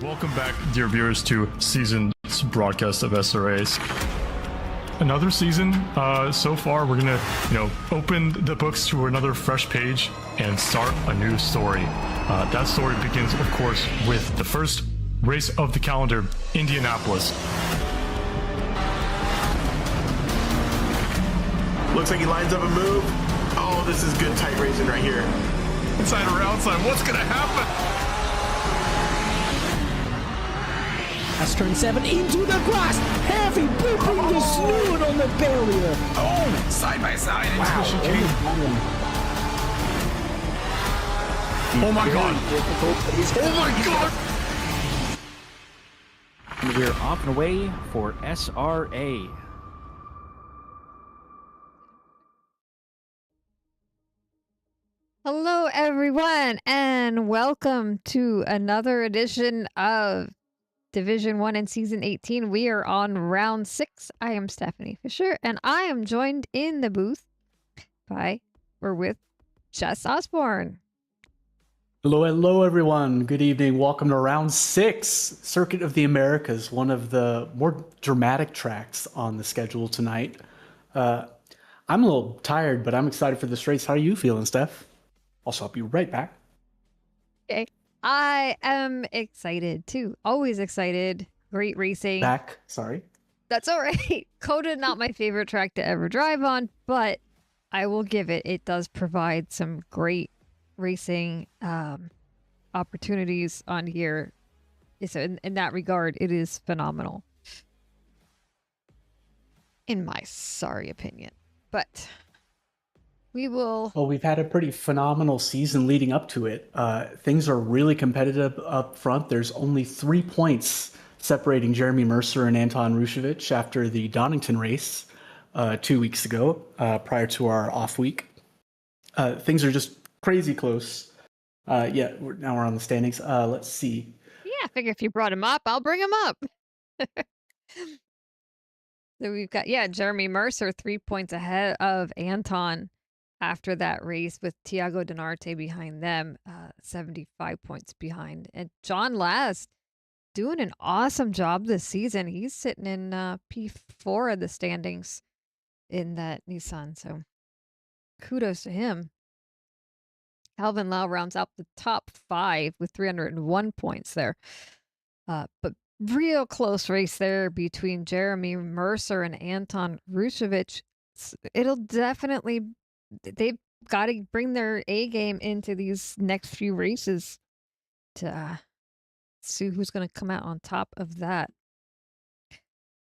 Welcome back, dear viewers, to season's broadcast of SRAs. Another season. So far, we're gonna, open the books to another fresh page and start a new story. That story begins, of course, with the first race of the calendar, Indianapolis. Looks like he lines up a move. Oh, this is good tight racing right here. Inside or outside, what's gonna happen? That's turn 7 into the grass. Heavy blipping the snoot on the barrier. Oh, side by side into the chicane. Oh my god. Oh my god. And we're off and away for SRA. Hello, everyone, and welcome to another edition of Division 1 in Season 18. We are on Round 6. I am Stephanie Fisher, and I am joined in the booth with Jess Osborne. Hello, everyone. Good evening. Welcome to Round 6, Circuit of the Americas, one of the more dramatic tracks on the schedule tonight. I'm a little tired, but I'm excited for this race. How are you feeling, Steph? Also, I'll be right back. Okay. I am excited too. Always excited. Great racing. Sorry. That's all right. Coda, not my favorite track to ever drive on, but I will give it. It does provide some great racing opportunities on here. So in that regard, it is phenomenal. In my sorry opinion. But well, we've had a pretty phenomenal season leading up to it. Things are really competitive up front. There's only 3 points separating Jeremy Mercer and Anton Rushevich after the Donington race 2 weeks ago, prior to our off week. Things are just crazy close. Now we're on the standings. Let's see. Yeah, I figure if you brought him up, I'll bring him up. So we've got, Jeremy Mercer 3 points ahead of Anton after that race, with Tiago Denarte behind them, 75 points behind. And John Last doing an awesome job this season. He's sitting in P4 of the standings in that Nissan, so kudos to him. Alvin Lau rounds out the top 5 with 301 points there. But real close race there between Jeremy Mercer and Anton Rushevich. It'll definitely, they've got to bring their A game into these next few races to see who's going to come out on top of that.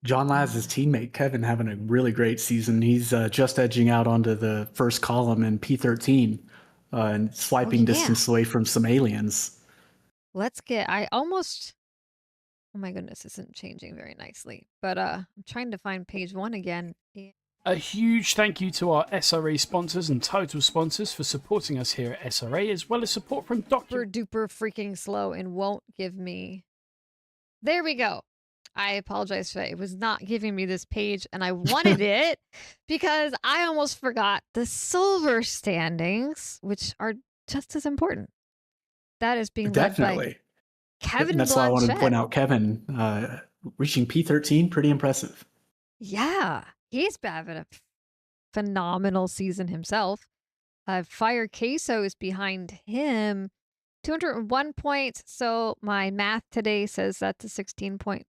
John Laz's teammate, Kevin, having a really great season. He's just edging out onto the first column in P13 and swiping distance away from some aliens. I almost Oh my goodness, this isn't changing very nicely. But I'm trying to find page 1 again. A huge thank you to our SRA sponsors and total sponsors for supporting us here at SRA, as well as support from Super duper freaking slow and won't give me. There we go. I apologize for that. It was not giving me this page, and I wanted it because I almost forgot the silver standings, which are just as important. That is being led by Kevin. That's why I wanted to point out Kevin reaching P13, pretty impressive. Yeah, he's having a phenomenal season himself. Fire Queso is behind him, 201 points. So my math today says that's a 15-point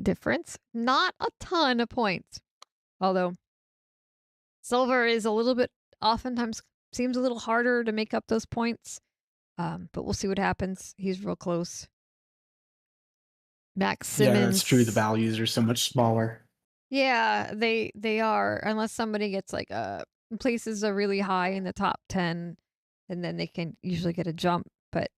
difference. Not a ton of points. Although silver is a little bit, oftentimes seems a little harder to make up those points. But we'll see what happens. He's real close. Max Simmons. Yeah, that's true. The values are so much smaller. Yeah, they are. Unless somebody gets like places are really high in the top 10, and then they can usually get a jump. But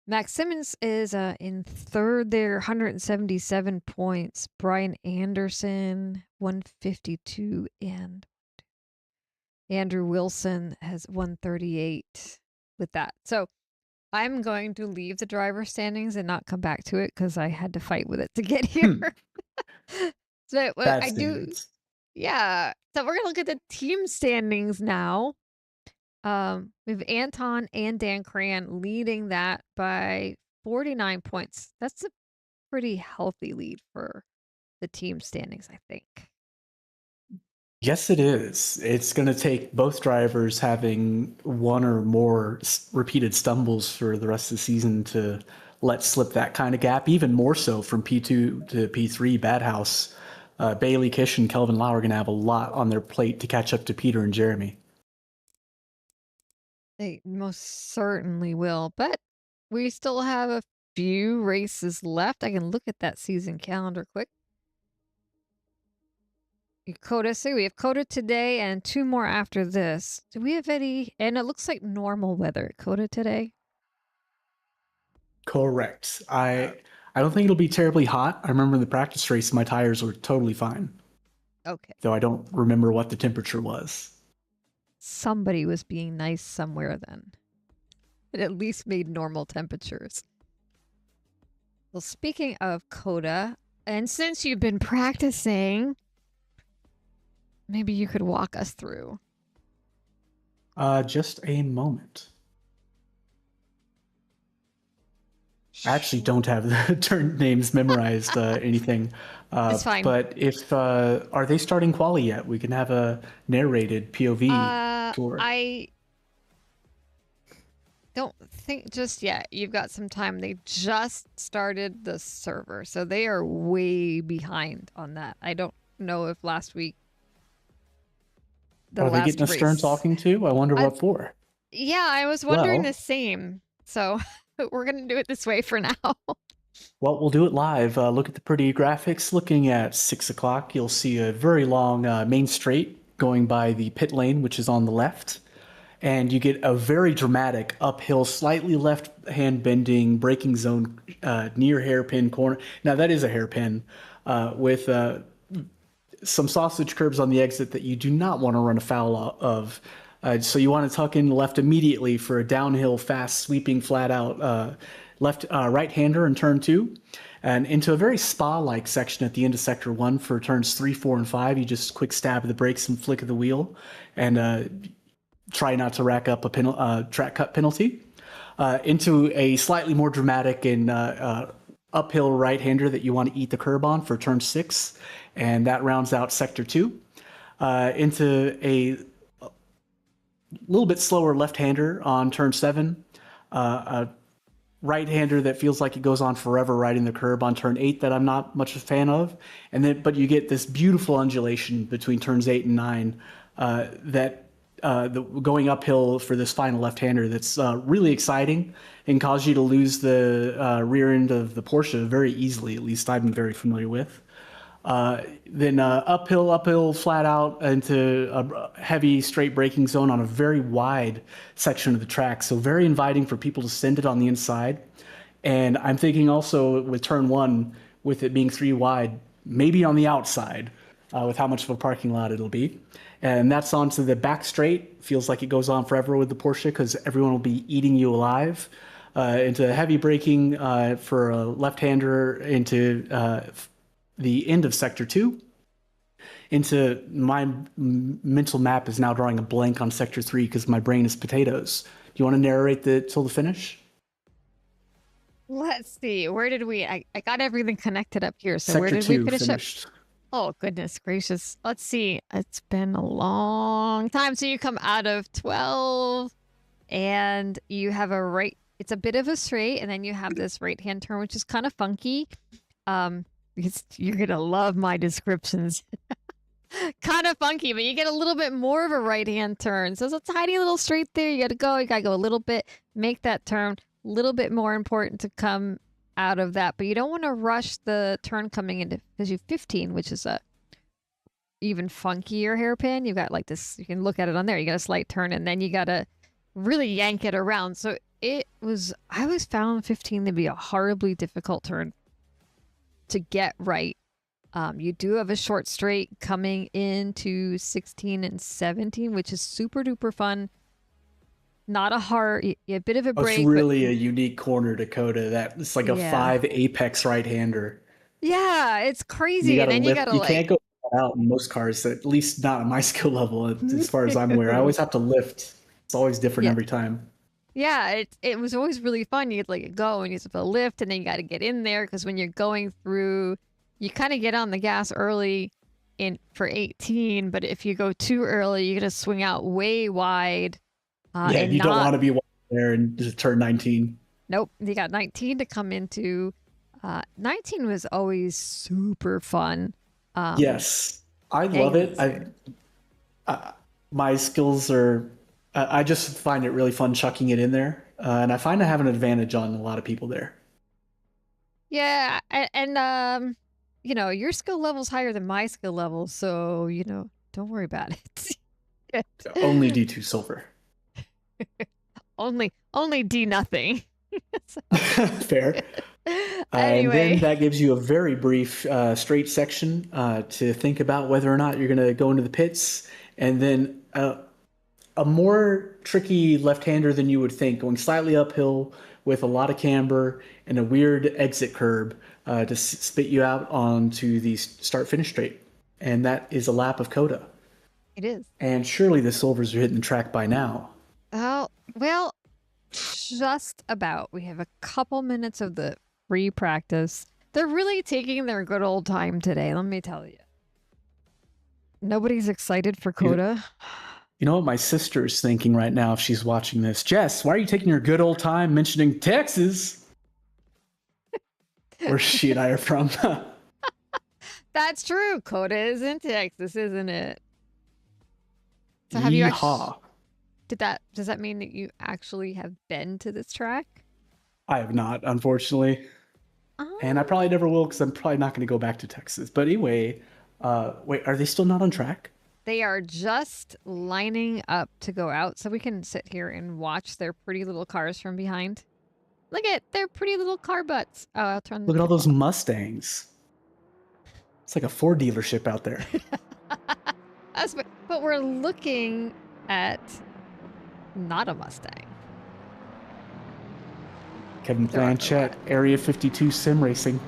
Max Simmons is in third there, 177 points. Brian Anderson, 152, and Andrew Wilson has 138 with that. So I'm going to leave the driver standings and not come back to it because I had to fight with it to get here. So I do. Yeah. So we're going to look at the team standings now. We have Anton and Dan Cran leading that by 49 points. That's a pretty healthy lead for the team standings, I think. Yes, it is. It's going to take both drivers having one or more repeated stumbles for the rest of the season to let slip that kind of gap, even more so from P2 to P3. Bad House, Bailey Kish and Kelvin Lau are going to have a lot on their plate to catch up to Peter and Jeremy. They most certainly will, but we still have a few races left. I can look at that season calendar quick. Coda, so we have Coda today and 2 more after this. Do we have any? And it looks like normal weather at Coda today. Correct. I don't think it'll be terribly hot. I remember in the practice race, my tires were totally fine. Okay. Though I don't remember what the temperature was. Somebody was being nice somewhere then. It at least made normal temperatures. Well, speaking of Coda, and since you've been practicing, maybe you could walk us through. Just a moment. I actually don't have the turn names memorized, anything. It's fine. But if are they starting quali yet? We can have a narrated POV tour. I don't think just yet. You've got some time. They just started the server, so they are way behind on that. I don't know if last week. Are they getting a stern talking to? I wonder what for. Yeah, I was wondering the same. So we're going to do it this way for now. Well, we'll do it live. Look at the pretty graphics. Looking at 6 o'clock, you'll see a very long main straight going by the pit lane, which is on the left. And you get a very dramatic uphill, slightly left-hand bending braking zone near hairpin corner. Now, that is a hairpin with some sausage curbs on the exit that you do not want to run afoul of. So you want to tuck in left immediately for a downhill, fast, sweeping, flat-out right-hander in turn 2. And into a very spa-like section at the end of Sector 1 for turns 3, 4, and 5. You just quick stab of the brakes and flick of the wheel. And try not to rack up a track cut penalty. Into a slightly more dramatic and uphill right-hander that you want to eat the curb on for turn 6. And that rounds out Sector 2. Into a little bit slower left-hander on turn 7. A right-hander that feels like it goes on forever riding the curb on turn 8 that I'm not much a fan of. But you get this beautiful undulation between turns 8 and 9 going uphill for this final left-hander that's really exciting and cause you to lose the rear end of the Porsche very easily, at least I've been very familiar with. Then uphill, flat out into a heavy straight braking zone on a very wide section of the track. So very inviting for people to send it on the inside. And I'm thinking also with turn 1, with it being 3 wide, maybe on the outside with how much of a parking lot it'll be. And that's onto the back straight. Feels like it goes on forever with the Porsche because everyone will be eating you alive. Into heavy braking for a left-hander into the end of Sector 2. Into my mental map is now drawing a blank on Sector 3 because my brain is potatoes. Do you want to narrate till the finish? Let's see. Where did we? I got everything connected up here. So Sector where did 2 we finish finished. up? Oh, goodness gracious. Let's see. It's been a long time. So you come out of 12 and you have a right. It's a bit of a straight, and then you have this right-hand turn, which is kind of funky. Because you're going to love my descriptions. Kind of funky, but you get a little bit more of a right-hand turn. So it's a tiny little straight there. You got to go. You got to go a little bit, make that turn. A little bit more important to come out of that. But you don't want to rush the turn coming into, because you have 15, which is a even funkier hairpin. You've got like this, you can look at it on there. You got a slight turn, and then you got to really yank it around. So I always found 15 to be a horribly difficult turn to get right. You do have a short straight coming into 16 and 17, which is super duper fun. Not a hard, a bit of a break. It's really a unique corner, Dakota. That it's like a 5 apex right-hander. Yeah, it's crazy. You and then lift, you gotta can't go out in most cars, at least not at my skill level, as far as I'm aware. I always have to lift. It's always different every time. Yeah, it was always really fun. You'd like go and you have to lift, and then you got to get in there because when you're going through, you kind of get on the gas early for 18. But if you go too early, you're gonna swing out way wide. And you don't want to be there and just turn 19. Nope, you got 19 to come into. 19 was always super fun. Yes, I love it. My skills are. I just find it really fun chucking it in there, and I find I have an advantage on a lot of people there. Yeah, and your skill level's higher than my skill level, so don't worry about it. Only D2 silver. only D nothing. Fair. Anyway. And then that gives you a very brief straight section to think about whether or not you're going to go into the pits, and then a more tricky left-hander than you would think, going slightly uphill with a lot of camber and a weird exit curb to spit you out onto the start-finish straight. And that is a lap of Coda. It is. And surely the silvers are hitting the track by now. Oh, well, just about. We have a couple minutes of the free practice. They're really taking their good old time today, let me tell you. Nobody's excited for Coda. You know what my sister's thinking right now if she's watching this? Jess, why are you taking your good old time mentioning Texas? Where she and I are from. That's true. Coda is in Texas, isn't it? So have you actually, does that mean that you actually have been to this track? I have not, unfortunately. Oh. And I probably never will because I'm probably not going to go back to Texas. But anyway, wait, are they still not on track? They are just lining up to go out, so we can sit here and watch their pretty little cars from behind. Look at their pretty little car butts. Oh, I'll turn. Look at all those Mustangs. It's like a Ford dealership out there. But we're looking at not a Mustang. Kevin Blanchett, Area 52 Sim Racing.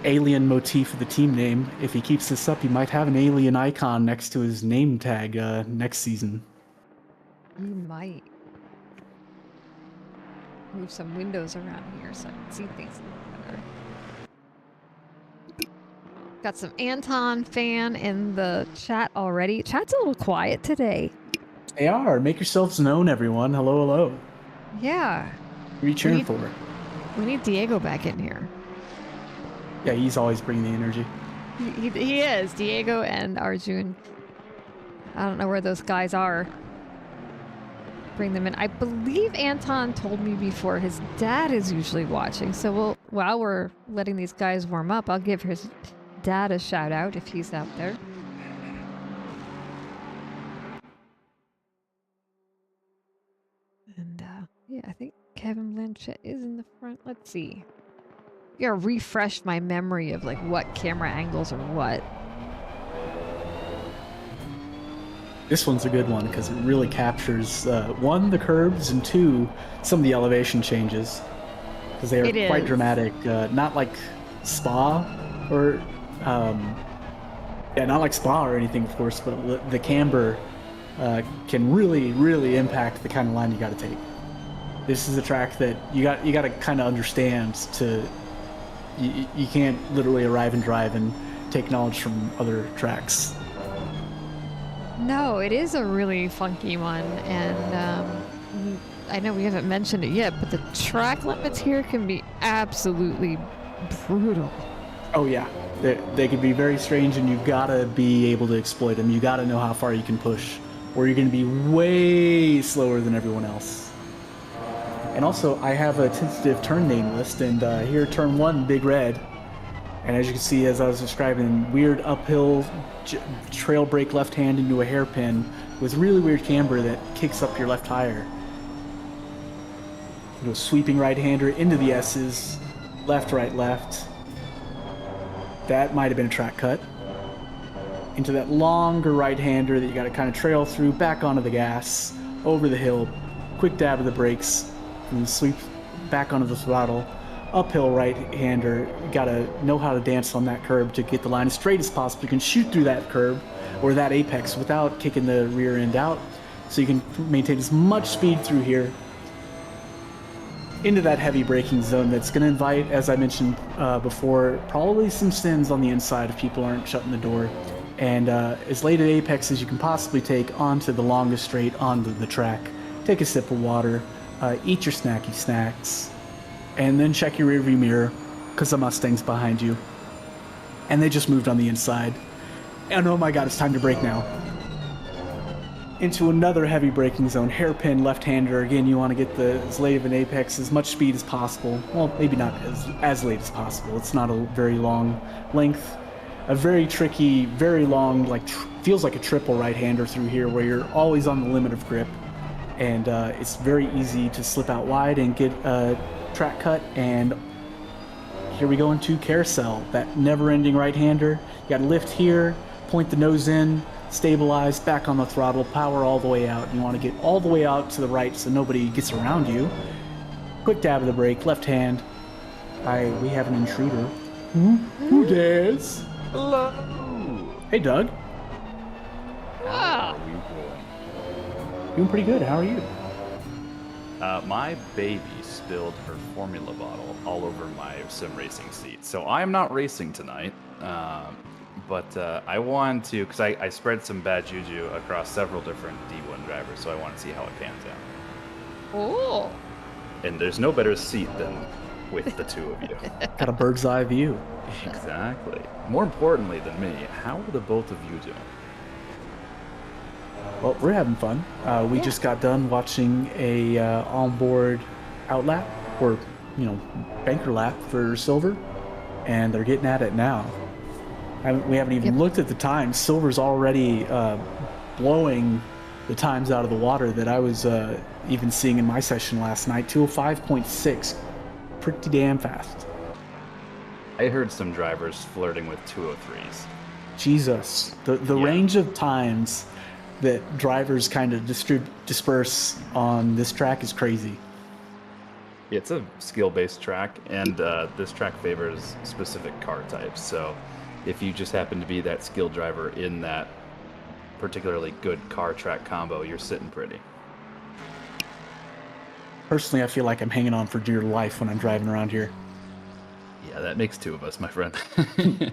Alien motif of the team name. If he keeps this up, he might have an alien icon next to his name tag next season. You might. Move some windows around here so I can see things a little better. Got some Anton fan in the chat already. Chat's a little quiet today. They are. Make yourselves known, everyone. Hello, hello. Yeah. Who are you cheering for? We need Diego back in here. Yeah, he's always bringing the energy. He is. Diego and Arjun. I don't know where those guys are. Bring them in. I believe Anton told me before his dad is usually watching. So while we're letting these guys warm up, I'll give his Dad a shout out if he's out there. And yeah, I think Kevin Blanchett is in the front. Let's see. I gotta refresh my memory of like what camera angles are what. This one's a good one because it really captures, one, the curbs, and two, some of the elevation changes. Because they are quite dramatic. Not like Spa or, not like Spa or anything, of course, but the camber can really, really impact the kind of line you got to take. This is a track that you got to kind of understand to. You can't literally arrive and drive and take knowledge from other tracks. No, it is a really funky one, and I know we haven't mentioned it yet, but the track limits here can be absolutely brutal. Oh yeah, they can be very strange, and you've got to be able to exploit them. You got to know how far you can push, or you're going to be way slower than everyone else. And also, I have a tentative turn name list, and here, turn 1, Big Red. And as you can see, as I was describing, weird uphill trail brake left hand into a hairpin with really weird camber that kicks up your left tire. Into a sweeping right-hander into the S's, left, right, left. That might have been a track cut. Into that longer right-hander that you got to kind of trail through, back onto the gas, over the hill, quick dab of the brakes, and sweep back onto the throttle. Uphill right-hander, you gotta know how to dance on that curb to get the line as straight as possible. You can shoot through that curb or that apex without kicking the rear end out, so you can maintain as much speed through here into that heavy braking zone that's going to invite, as I mentioned before, probably some sins on the inside if people aren't shutting the door. And as late at apex as you can possibly take onto the longest straight onto the track. Take a sip of water, eat your snacky snacks, and then check your rearview mirror because the Mustang's behind you. And they just moved on the inside. And oh my god, it's time to brake now. Into another heavy braking zone, hairpin left-hander. Again, you want to get as late of an apex, as much speed as possible. Well, maybe not as late as possible. It's not a very long length. A very tricky, very long, like feels like a triple right-hander through here where you're always on the limit of grip. And it's very easy to slip out wide and get a track cut. And here we go into carousel, that never-ending right-hander. You got to lift here, point the nose in, stabilize, back on the throttle, power all the way out. You want to get all the way out to the right so nobody gets around you. Quick dab of the brake, left hand. We have an intruder. Who dares? Hello. Hey, Doug. How are we doing? Doing pretty good. How are you? My baby spilled her formula bottle all over my sim racing seat. So I am not racing tonight. But I wanted to, because I spread some bad juju across several different D1 drivers, so I want to see how it pans out. Oh. And there's no better seat than with the two of you. Got a bird's eye view. Exactly. More importantly than me, how are the both of you doing? Well, we're having fun. We just got done watching a onboard outlap, or, banker lap for Silver, and they're getting at it now. We haven't even looked at the time. Silver's already blowing the times out of the water that I was even seeing in my session last night. 205.6. Pretty damn fast. I heard some drivers flirting with 203s. Jesus. The range of times that drivers kind of disperse on this track is crazy. It's a skill-based track, and this track favors specific car types. So if you just happen to be that skill driver in that particularly good car track combo, you're sitting pretty. Personally, I feel like I'm hanging on for dear life when I'm driving around here. Yeah, that makes two of us, my friend. The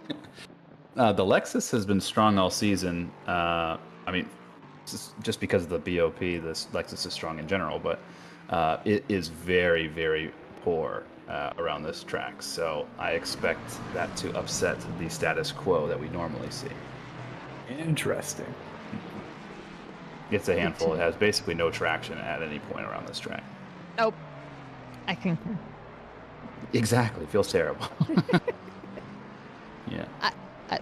Lexus has been strong all season. Just because of the BOP, this Lexus is strong in general, but it is very, very poor around this track, so I expect that to upset the status quo that we normally see. Interesting. It's a handful. It has basically no traction at any point around this track. Nope. I concur. Exactly. Feels terrible. Yeah.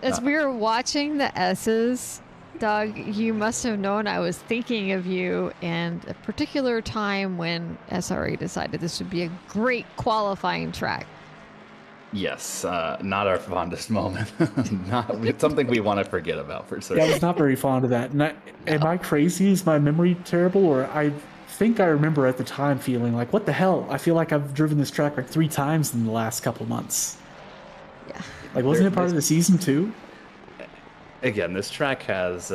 As we were watching the S's, Doug, you must have known I was thinking of you and a particular time when SRA decided this would be a great qualifying track. Yes, not our fondest moment. It's something we want to forget about for certain. Yeah, I was not very fond of that. Am I crazy? Is my memory terrible? Or I think I remember at the time feeling like, what the hell? I feel like I've driven this track like 3 times in the last couple months. Yeah. Like, wasn't it part of the season too? Again, this track has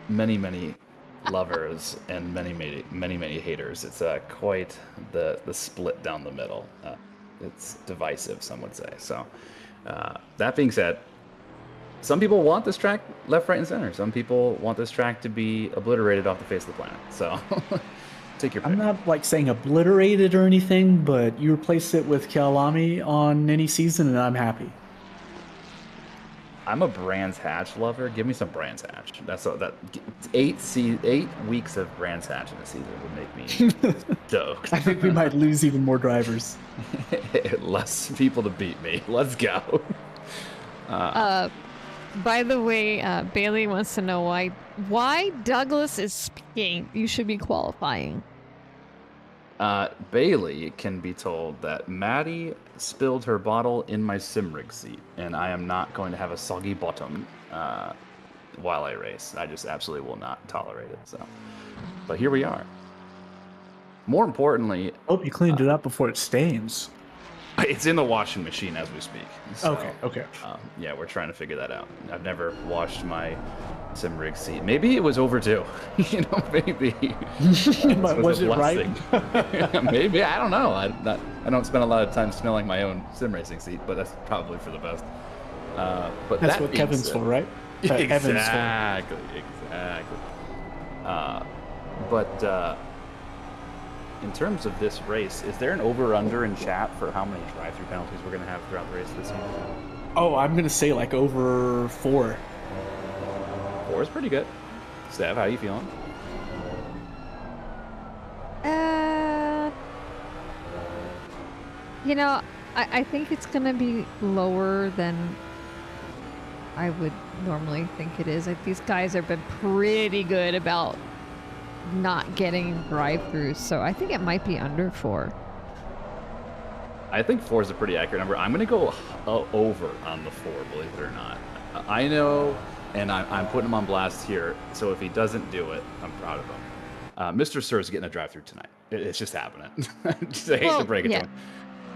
many lovers and many haters. It's quite the split down the middle. It's divisive, some would say. So, that being said, some people want this track left, right, and center. Some people want this track to be obliterated off the face of the planet. So, take your pick. I'm not like saying obliterated or anything, but you replace it with Kyalami on any season, and I'm happy. I'm a Brands Hatch lover. Give me some Brands Hatch. That's all, that 8 weeks of Brands Hatch in a season would make me stoked. I think we might lose even more drivers. Less people to beat me. Let's go. By the way, Bailey wants to know why Douglas is speaking. You should be qualifying. Bailey can be told that Maddie spilled her bottle in my sim rig seat, and I am not going to have a soggy bottom while I race. I just absolutely will not tolerate it. So, but here we are. More importantly, Hope you cleaned it up before it stains. it's in the washing machine as we speak. So, Okay. yeah, we're trying to figure that out. I've never washed my sim rig seat. Maybe it was overdue. Maybe. Was it right? Maybe. I don't know. I don't spend a lot of time smelling my own sim racing seat, but that's probably for the best. But That's that what being Kevin's said- for, right? Exactly. But in terms of this race, is there an over/under in chat for how many drive-through penalties we're going to have throughout the race this season? Oh, I'm going to say like over 4. 4 is pretty good. Steph, how you feeling? I think it's gonna be lower than I would normally think it is. Like, these guys have been pretty good about not getting drive-throughs, so I think it might be under 4. I think 4 is a pretty accurate number. I'm going to go over on the 4, believe it or not. I know, and I'm putting him on blast here, so if he doesn't do it, I'm proud of him. Mr. Sir is getting a drive-through tonight. It's just happening. I hate to break it to him.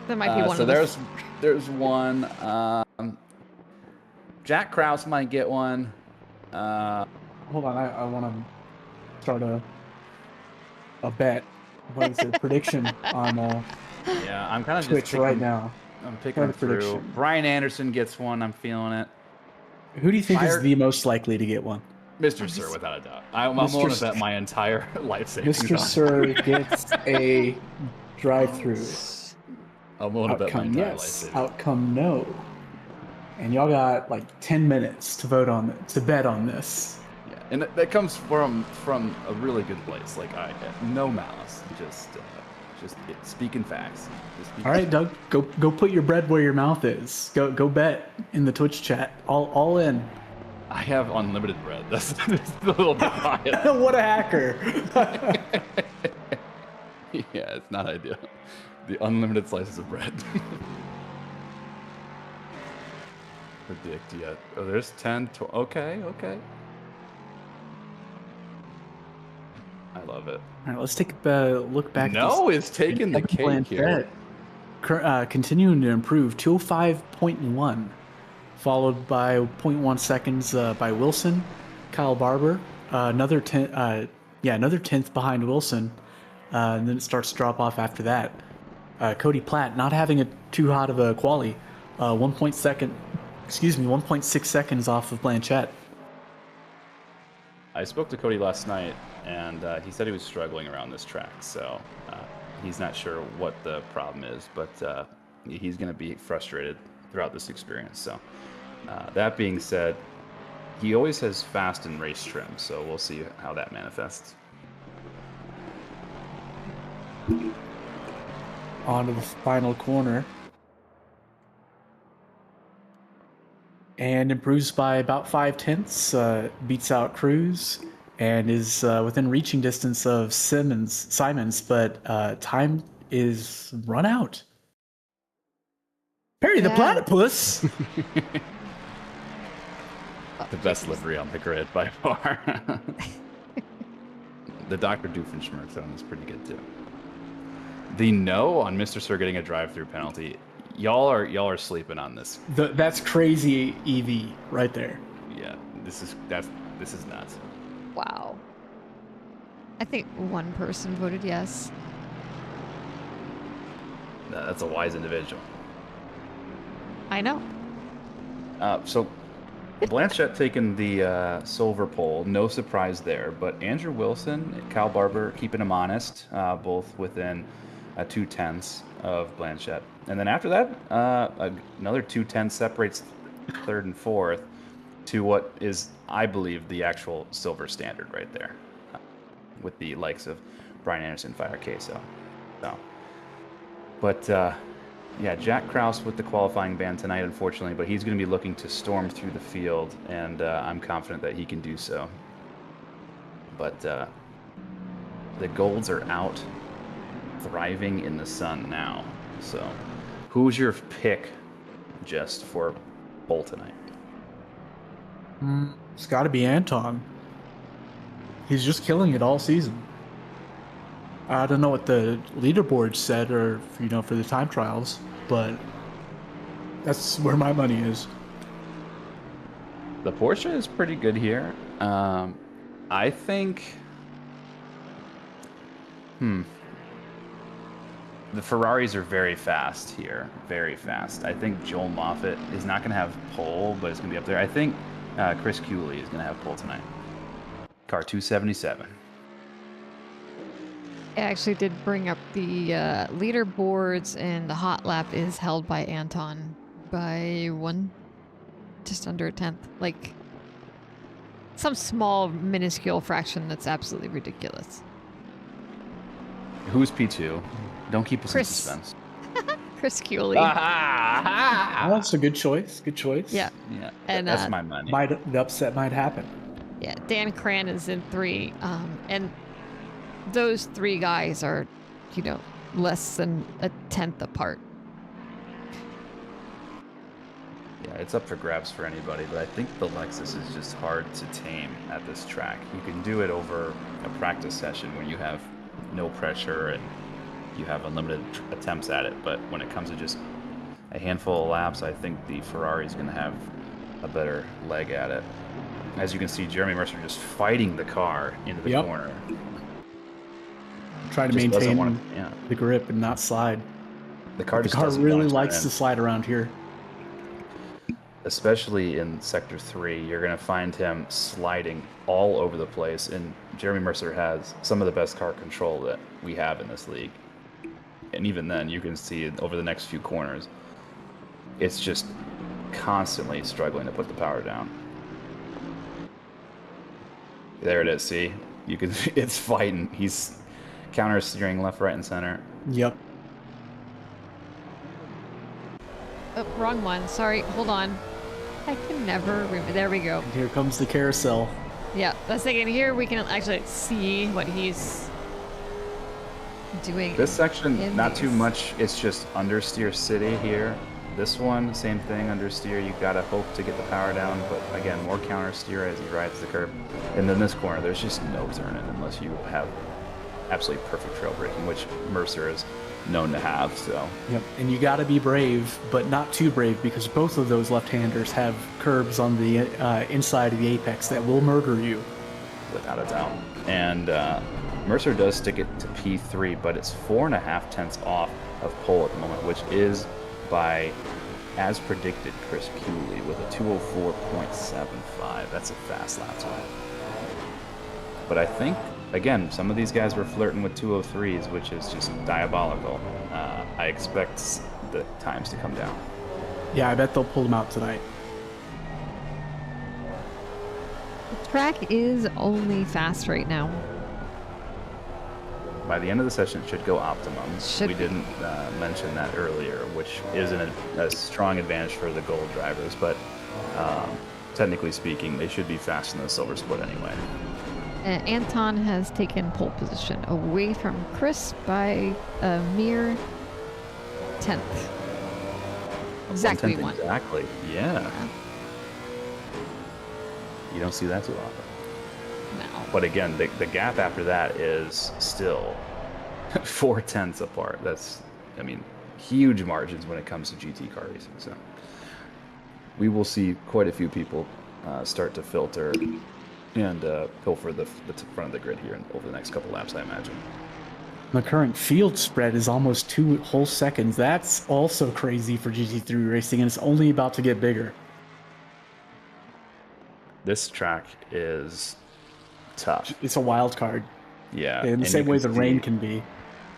That might be one so of them. there's one. Jack Krause might get one. Hold on, I want to start a bet. What is it? Prediction on Yeah, I'm kind of Twitch just picking, right now. I'm picking them through. Prediction. Brian Anderson gets one. I'm feeling it. Who do you think Fired- is the most likely to get one? Mr. Sir, without a doubt. I'm Mr. willing to bet my entire life savings. Mr. on it. Sir gets a drive-through. I'm willing to bet my Outcome entire life yes. savings. Outcome no. And y'all got like 10 minutes to vote on it, to bet on this. Yeah, and that comes from a really good place. Like no malice, just speaking facts. All right, Doug, go put your bread where your mouth is. Go bet in the Twitch chat. All in. I have unlimited bread. That's a little bit biased. What a hacker! Yeah, it's not ideal. The unlimited slices of bread. Predict yet? Oh, there's 10. Okay. I love it. All right, let's take a look back. No is taking the cake here. Continuing to improve, 205.1, followed by 0.1 seconds by Wilson, Kyle Barber, another 10th behind Wilson, and then it starts to drop off after that. Cody Platt not having too hot of a quali, 1.6 seconds off of Blanchett. I spoke to Cody last night, and he said he was struggling around this track, so he's not sure what the problem is, but he's going to be frustrated throughout this experience. So that being said, he always has fast and race trim, so we'll see how that manifests. On to the final corner. and improves by about 5/10, beats out Cruz, and is within reaching distance of Simons, but time is run out. Perry the Yeah. Platypus! The best livery on the grid by far. The Dr. Doofenshmirtz one is pretty good too. The no on Mr. Sir getting a drive-through penalty. Y'all are sleeping on this. That's crazy EV right there. Yeah, this is nuts. Wow. I think one person voted yes. No, that's a wise individual. I know. So Blanchett taking the silver pole, no surprise there. But Andrew Wilson, Kyle Barber keeping him honest, both within 2/10 of Blanchett. And then after that, another 2/10 separates third and fourth to what is, I believe, the actual silver standard right there, with the likes of Brian Anderson, Fire Queso. So, but yeah, Jack Krause with the qualifying ban tonight, unfortunately, but he's going to be looking to storm through the field, and I'm confident that he can do so. But the golds are out, thriving in the sun now. So, who's your pick, just for pole tonight? It's got to be Anton. He's just killing it all season. I don't know what the leaderboard said, or for the time trials, but that's where my money is. The Porsche is pretty good here. I think. The Ferraris are very fast here, very fast. I think Joel Moffitt is not going to have pole, but it's going to be up there. I think Chris Cooley is going to have pole tonight. Car 277. I actually did bring up the leaderboards, and the hot lap is held by Anton by just under a tenth. Like some small, minuscule fraction that's absolutely ridiculous. Who's P2? Don't keep us in Chris. suspense. Chris Cooley. That's a good choice. Good choice. Yeah. Yeah, And, that's my money. The upset might happen. Yeah, Dan Cran is in 3. And those 3 guys are, less than a tenth apart. Yeah, it's up for grabs for anybody, but I think the Lexus is just hard to tame at this track. You can do it over a practice session when you have no pressure and you have unlimited attempts at it, but when it comes to just a handful of laps, I think the Ferrari is going to have a better leg at it. As you can see, Jeremy Mercer just fighting the car into the corner. Trying to Just doesn't maintain wanna- the grip and not slide. The car just doesn't really want to likes turn to in. slide around here. Especially in Sector 3, you're going to find him sliding all over the place, and Jeremy Mercer has some of the best car control that we have in this league. And even then, you can see over the next few corners, it's just constantly struggling to put the power down. There it is, see? You can, it's fighting. He's counter steering left, right, and center. Yep. Oh, wrong one. Sorry. Hold on. I can never remember. There we go. And here comes the carousel. Yeah, I was thinking here we can actually see what he's doing. This section, not too these. much. It's just understeer city here. This one, same thing, understeer. You gotta hope to get the power down, but again, more counter steer as he rides the curb. And then this corner, there's just no turning unless you have absolutely perfect trail braking, which Mercer is known to have. So Yep. And you got to be brave, but not too brave, because both of those left-handers have curbs on the inside of the apex that will murder you. without a doubt. And Mercer does stick it to P3, but it's 4.5 tenths off of pole at the moment, which is by, as predicted, Chris Cooley with a 204.75. That's a fast lap time. But I think, again, some of these guys were flirting with 203s, which is just diabolical. I expect the times to come down. Yeah, I bet they'll pull them out tonight. The track is only fast right now. By the end of the session, it should go optimum. Should we be. didn't mention that earlier, which is a strong advantage for the gold drivers. But Technically speaking, they should be fast in the silver split anyway. Anton has taken pole position away from Chris by a mere 10th. Exactly 1/10 one. Exactly. Yeah. You don't see that too often. No. But again, the gap after that is still 4/10 apart. That's, I mean, huge margins when it comes to GT car racing. So we will see quite a few people start to filter and pilfer the front of the grid here over the next couple laps, I imagine. The current field spread is almost 2 whole seconds. That's also crazy for GT3 racing, and it's only about to get bigger. This track is tough. It's a wild card. Yeah. In the same way the rain can be.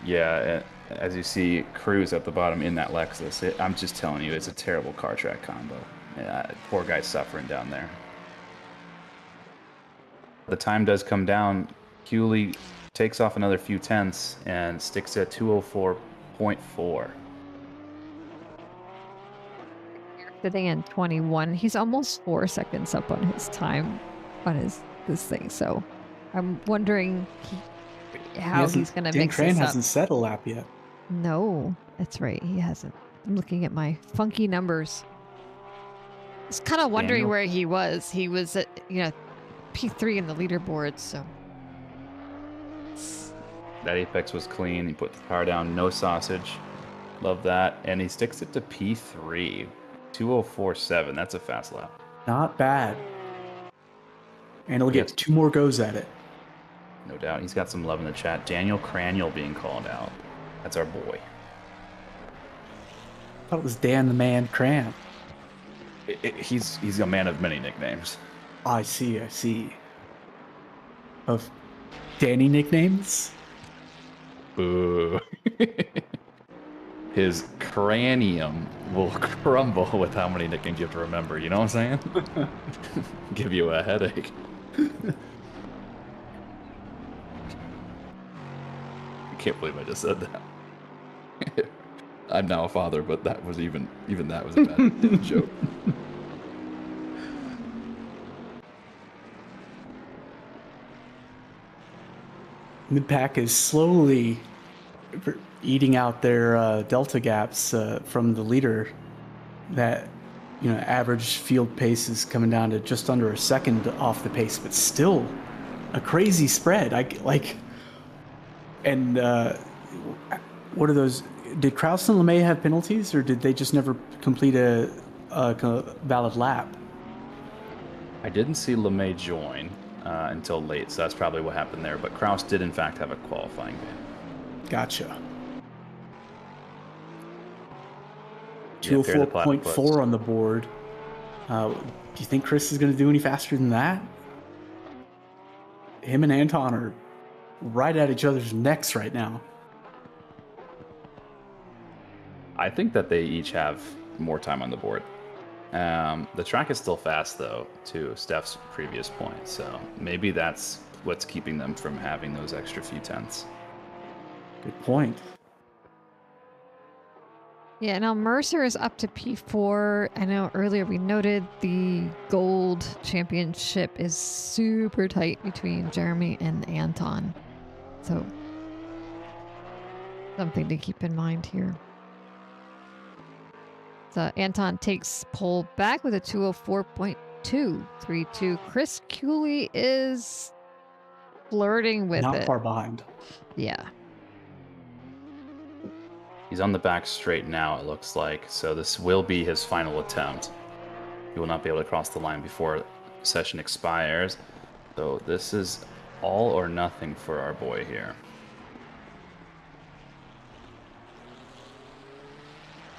Yeah, as you see Cruz at the bottom in that Lexus, I'm just telling you, it's a terrible car track combo. Poor guy's suffering down there. The time does come down. Cooley takes off another few tenths and sticks at 204.4. Sitting in 21. He's almost 4 seconds up on his time on this thing. So I'm wondering how he's going to mix Dan this Cran up. hasn't set a lap yet. No, that's right. He hasn't. I'm looking at my funky numbers. I was kind of wondering Daniel. where he was. He was at, P3 in the leaderboard, so. That apex was clean. He put the power down, no sausage. Love that. And he sticks it to P3. 204.7. That's a fast lap. Not bad. And he'll get 2 more goes at it. No doubt. He's got some love in the chat. Daniel Craniel being called out. That's our boy. I thought it was Dan the Man Cran. He's a man of many nicknames. I see. Of Danny nicknames? Boo. His cranium will crumble with how many nicknames you have to remember. You know what I'm saying? Give you a headache. I can't believe I just said that. I'm now a father, but that was even that was a bad joke. Mid-pack is slowly eating out their delta gaps from the leader. That average field pace is coming down to just under a second off the pace, but still a crazy spread. And what are those? Did Kraus and LeMay have penalties, or did they just never complete a valid lap? I didn't see LeMay join until late, so that's probably what happened there. But Kraus did, in fact, have a qualifying ban. Gotcha. Yeah, pair the 204.4 on the board. Do you think Chris is going to do any faster than that? Him and Anton are right at each other's necks right now. I think that they each have more time on the board. The track is still fast, though, to Steph's previous point. So maybe that's what's keeping them from having those extra few tenths. Good point. Yeah, now Mercer is up to P4. I know earlier we noted the gold championship is super tight between Jeremy and Anton. So something to keep in mind here. So Anton takes pole back with a 204.232. Chris Cooley is flirting with Not it. far behind. Yeah. He's on the back straight now, it looks like. So this will be his final attempt. He will not be able to cross the line before session expires. So this is all or nothing for our boy here.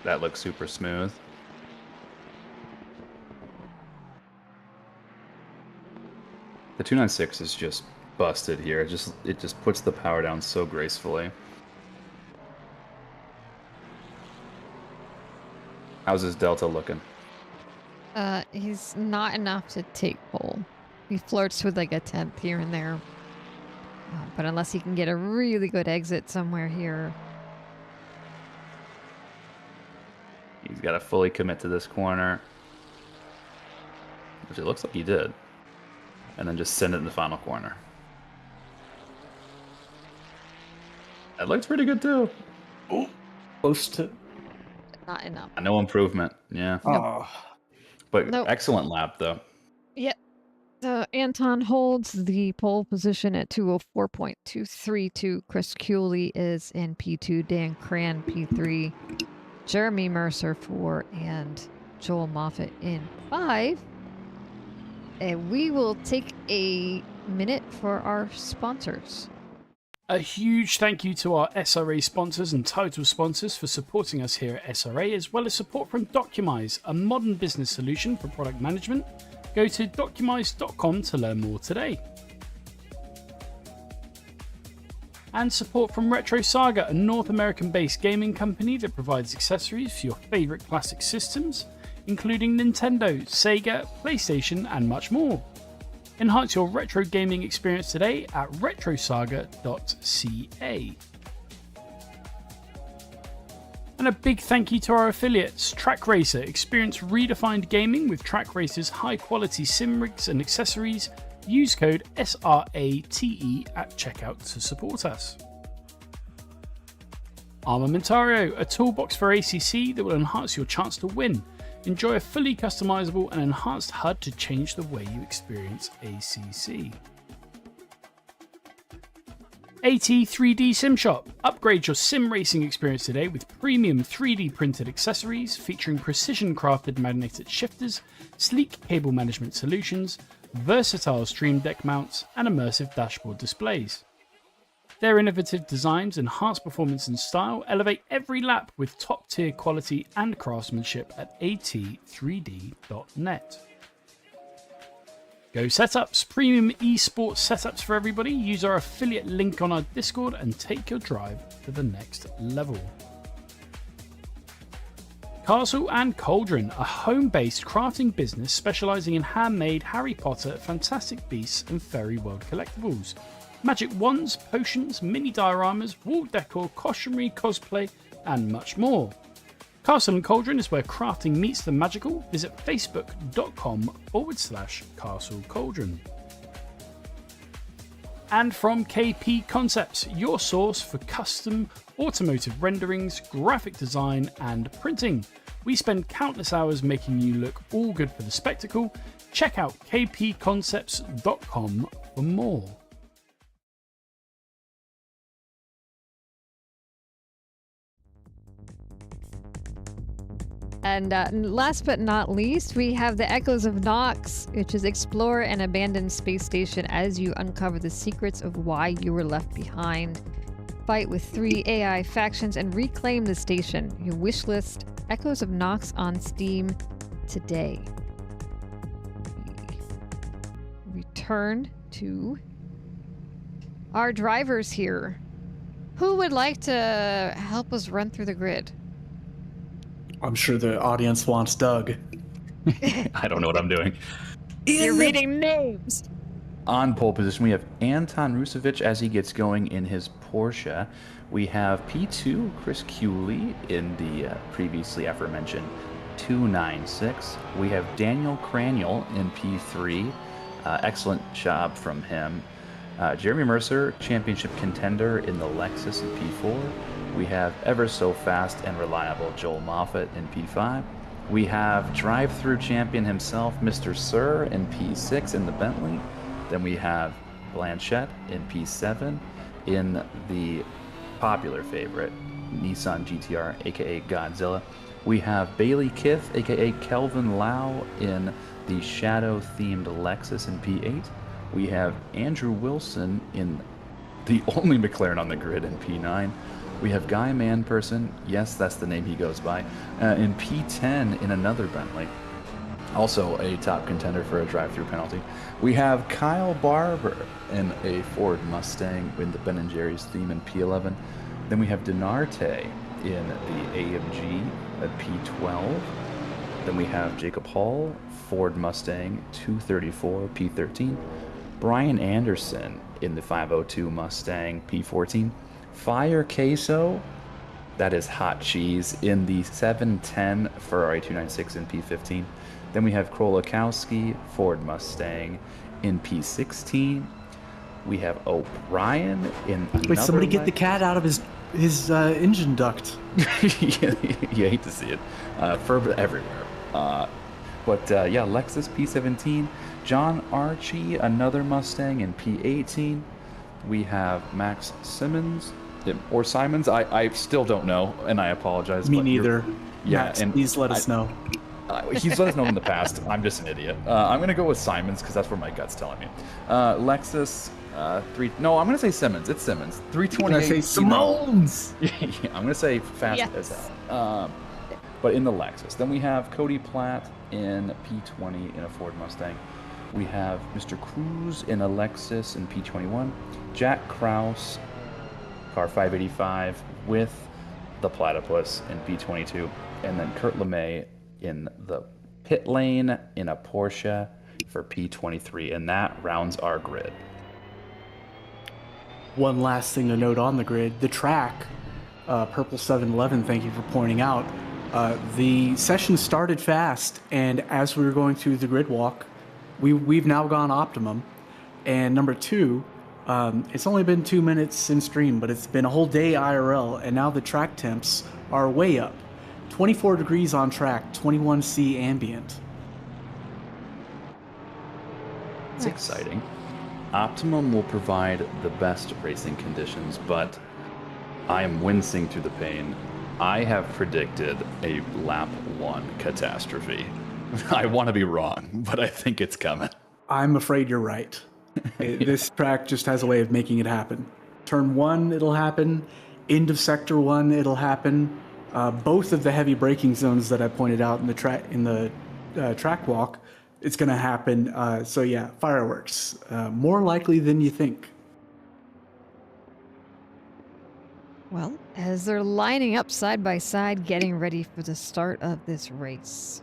That looks super smooth. The 296 is just busted here. It just puts the power down so gracefully. How's his delta looking? He's not enough to take pole. He flirts with like a 10th here and there. But unless he can get a really good exit somewhere here. He's got to fully commit to this corner. which it looks like he did, and then just send it in the final corner. That looks pretty good too. Oh, close to. Not enough. No improvement. Yeah. Oh, But Nope. excellent lap though. Yep. So Anton holds the pole position at 204.232. Chris Cooley is in P2. Dan Cran P3. Jeremy Mercer 4 and Joel Moffitt in 5. And we will take a minute for our sponsors. A huge thank you to our SRA sponsors and total sponsors for supporting us here at SRA, as well as support from Documise, a modern business solution for product management. Go to documise.com to learn more today. And support from Retro Saga, a North American-based gaming company that provides accessories for your favourite classic systems, including Nintendo, Sega, PlayStation, and much more. Enhance your retro gaming experience today at retrosaga.ca. And a big thank you to our affiliates, Track Racer. Experience redefined gaming with Track Racer's high quality sim rigs and accessories. Use code SRATE at checkout to support us. Armamentario, a toolbox for ACC that will enhance your chance to win. Enjoy a fully customizable and enhanced HUD to change the way you experience ACC. AT 3D Sim Shop. Upgrade your sim racing experience today with premium 3D printed accessories featuring precision crafted magnetic shifters, sleek cable management solutions, versatile stream deck mounts, and immersive dashboard displays. Their innovative designs enhance performance and style, elevate every lap with top-tier quality and craftsmanship at at3d.net. Go Setups, premium esports setups for everybody. Use our affiliate link on our Discord and take your drive to the next level. Castle and Cauldron, a home-based crafting business specializing in handmade Harry Potter, Fantastic Beasts, and Fairy World collectibles. Magic wands, potions, mini dioramas, wall decor, costumery, cosplay, and much more. Castle and Cauldron is where crafting meets the magical. Visit facebook.com/Castle Cauldron. And from KP Concepts, your source for custom automotive renderings, graphic design, and printing. We spend countless hours making you look all good for the spectacle. Check out kpconcepts.com for more. And last but not least, we have the Echoes of Nox, which is explore an abandoned space station as you uncover the secrets of why you were left behind. Fight with 3 AI factions and reclaim the station. Your wish list, Echoes of Nox on Steam today. We return to our drivers here. Who would like to help us run through the grid? I'm sure the audience wants Doug. I don't know what I'm doing. You're reading names. On pole position, we have Anton Rusevich as he gets going in his Porsche. We have P2, Chris Cooley in the previously aforementioned 296. We have Daniel Craniel in P3. Excellent job from him. Jeremy Mercer, championship contender in the Lexus in P4. We have ever so fast and reliable Joel Moffitt in P5. We have drive-through champion himself, Mr. Sir, in P6 in the Bentley. Then we have Blanchette in P7 in the popular favorite Nissan GTR, aka Godzilla. We have Bailey Kith, aka Kelvin Lau, in the Shadow-themed Lexus in P8. We have Andrew Wilson in the only McLaren on the grid in P9. We have Guy Manperson, yes, that's the name he goes by, in P10 in another Bentley. Also a top contender for a drive-through penalty. We have Kyle Barber in a Ford Mustang with the Ben & Jerry's theme in P11. Then we have Denarte in the AMG at P12. Then we have Jacob Hall, Ford Mustang 234 P13. Brian Anderson in the 502 Mustang P14. Fire Queso, that is hot cheese, in the 710 Ferrari 296 in P15. Then we have Krolakowski, Ford Mustang in P16. We have O'Brien in another Wait, somebody get the Lex. cat out of his engine duct. You hate to see it. Fur everywhere. Lexus P17. John Archie, another Mustang in P18. We have Max Simmons, or Simons. I still don't know, and I apologize. Me but neither. Yeah, Max, and please let us know. He's let us know in the past. I'm just an idiot. I'm going to go with Simons because that's where my gut's telling me. Lexus, No, I'm going to say Simmons. It's Simmons. 328. I say Simones. Yeah, I'm going to say fast as hell. But in the Lexus. Then we have Cody Platt in P20 in a Ford Mustang. We have Mr. Cruz in a Lexus in P21. Jack Krause, car 585 with the Platypus in P22. And then Kurt LeMay in the pit lane in a Porsche for P23. And that rounds our grid. One last thing to note on the grid, the track, Purple 711, thank you for pointing out. The session started fast, and as we were going through the grid walk, we've now gone optimum. And number two, it's only been 2 minutes in stream, but it's been a whole day IRL, and now the track temps are way up. 24 degrees on track, 21C ambient. It's exciting. Optimum will provide the best racing conditions, but I am wincing through the pain. I have predicted a lap 1 catastrophe. I want to be wrong, but I think it's coming. I'm afraid you're right. This track just has a way of making it happen. Turn 1, it'll happen. End of sector 1, it'll happen. Both of the heavy braking zones that I pointed out in the track walk, it's going to happen. So yeah, fireworks. More likely than you think. Well, as they're lining up side by side, getting ready for the start of this race.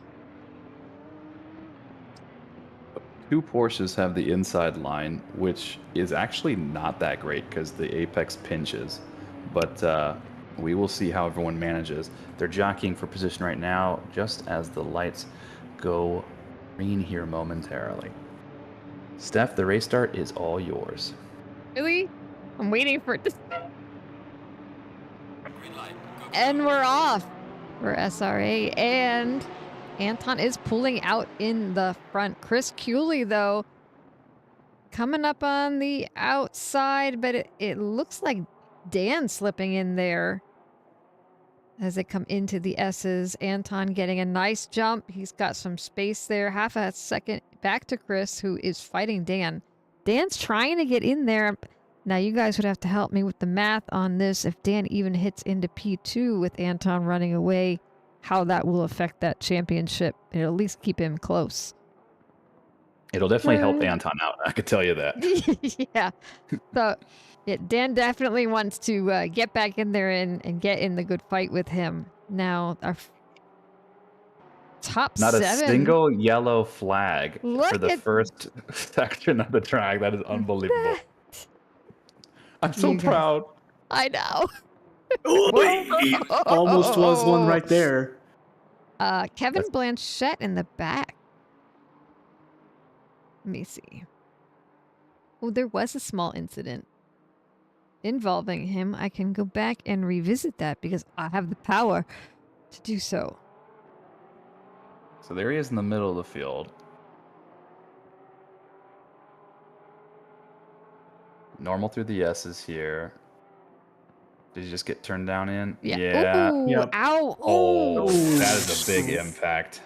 2 Porsches have the inside line, which is actually not that great because the apex pinches. But we will see how everyone manages. They're jockeying for position right now, just as the lights go green here momentarily. Steph, the race start is all yours. Really? I'm waiting for it to... And we're off for SRA, and Anton is pulling out in the front. Chris Cooley, though, coming up on the outside, but it looks like Dan slipping in there as they come into the S's. Anton getting a nice jump. He's got some space there. Half a second back to Chris, who is fighting Dan. Dan's trying to get in there. Now, you guys would have to help me with the math on this. If Dan even hits into P2 with Anton running away, how that will affect that championship. It'll at least keep him close. It'll definitely help Anton out. I could tell you that. Yeah. So, yeah, Dan definitely wants to get back in there and get in the good fight with him. Now, our top Not 7. a single yellow flag Look for the at first section of the track. That is unbelievable. I'm so You guys- proud. I know. Almost was one right there. Kevin Blanchette in the back. Let me see. Oh, there was a small incident involving him. I can go back and revisit that because I have the power to do so. So there he is in the middle of the field. Normal through the S's here. Did you just get turned down in? Yeah. Ooh, Yep. ow. Oh, Ooh. that is a big impact.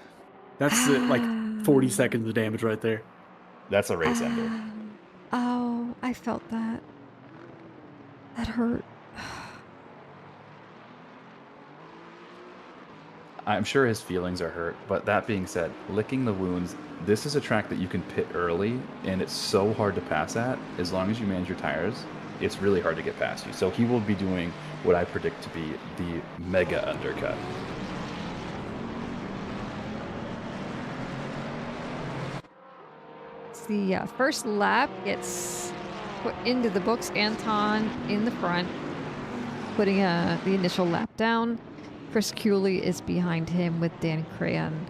That's like 40 seconds of damage right there. That's a race ender. Oh, I felt that. That hurt. I'm sure his feelings are hurt, but that being said, licking the wounds, this is a track that you can pit early, and it's so hard to pass at. As long as you manage your tires, it's really hard to get past you. So he will be doing what I predict to be the mega undercut. The first lap gets put into the books. Anton in the front, putting the initial lap down. Chris Cooley is behind him with Dan Crayon.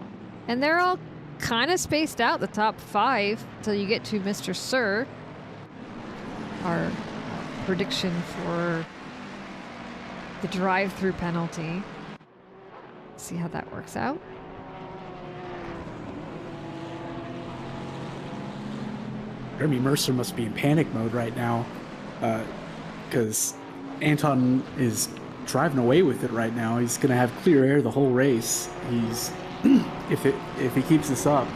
And they're all kind of spaced out the top 5 till you get to Mr. Sir. Our prediction for the drive-through penalty. See how that works out. Jeremy Mercer must be in panic mode right now, because Anton is driving away with it right now. He's going to have clear air the whole race. He's if he keeps this up,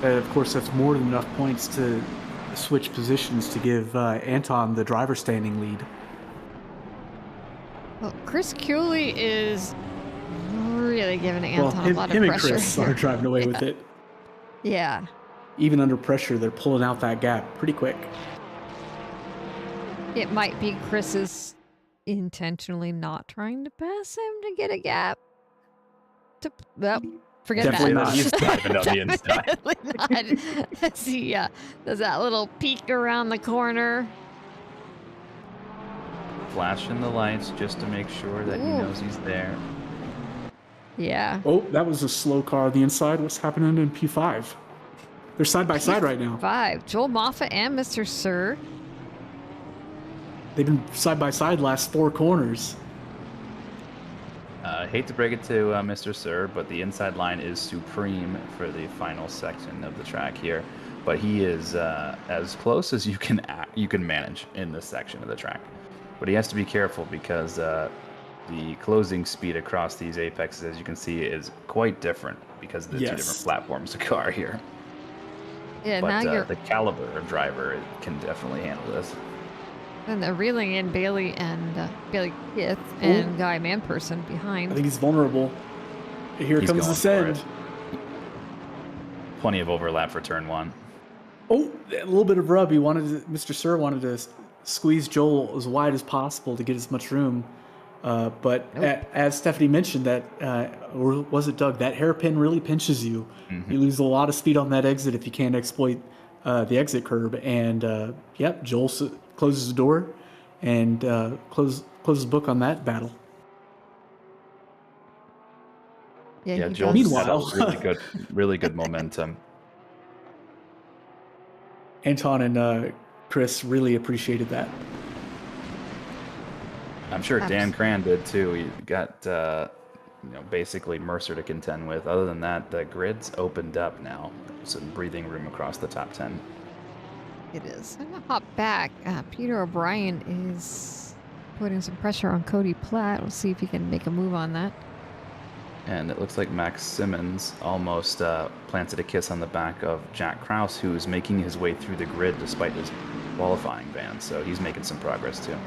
of course that's more than enough points to switch positions to give Anton the driver standing lead. Well, Chris Cooley is really giving Anton a lot of him pressure. and Chris are driving away with it. Yeah. Even under pressure, they're pulling out that gap pretty quick. It might be Chris's intentionally not trying to pass him to get a gap. Well, forget Definitely that. not. He's driving on the inside. Definitely not. Let's see, does that little peek around the corner. Flashing the lights just to make sure that he knows he's there. Yeah. Oh, that was a slow car on the inside. What's happening in P5? They're side by side right now. 5. Joel Moffat and Mr. Sir. They've been side by side last 4 corners. Hate to break it to Mr. Sir, but the inside line is supreme for the final section of the track here. But he is as close as you can manage in this section of the track. But he has to be careful because the closing speed across these apexes, as you can see, is quite different because of the 2 different platforms of car here. Yeah, But now you're... the caliber of driver can definitely handle this. And they're reeling in Bailey and Bailey Kith and Guy Manperson behind. I think he's vulnerable. Here He's comes going the for send. it. Plenty of overlap for turn 1. Oh, a little bit of rub. Mr. Sir wanted to squeeze Joel as wide as possible to get as much room. But as Stephanie mentioned, that or was it Doug? That hairpin really pinches you. Mm-hmm. You lose a lot of speed on that exit if you can't exploit the exit curb. And Joel closes the door and closes the book on that battle. Yeah, Joel Meanwhile, had really good momentum. Anton and Chris really appreciated that. I'm sure Dan Cran did too. He got basically Mercer to contend with. Other than that, the grid's opened up now. Some breathing room across the top 10. It is. I'm going to hop back. Peter O'Brien is putting some pressure on Cody Platt. We'll see if he can make a move on that. And it looks like Max Simmons almost planted a kiss on the back of Jack Krause, who's making his way through the grid despite his qualifying ban. So he's making some progress too.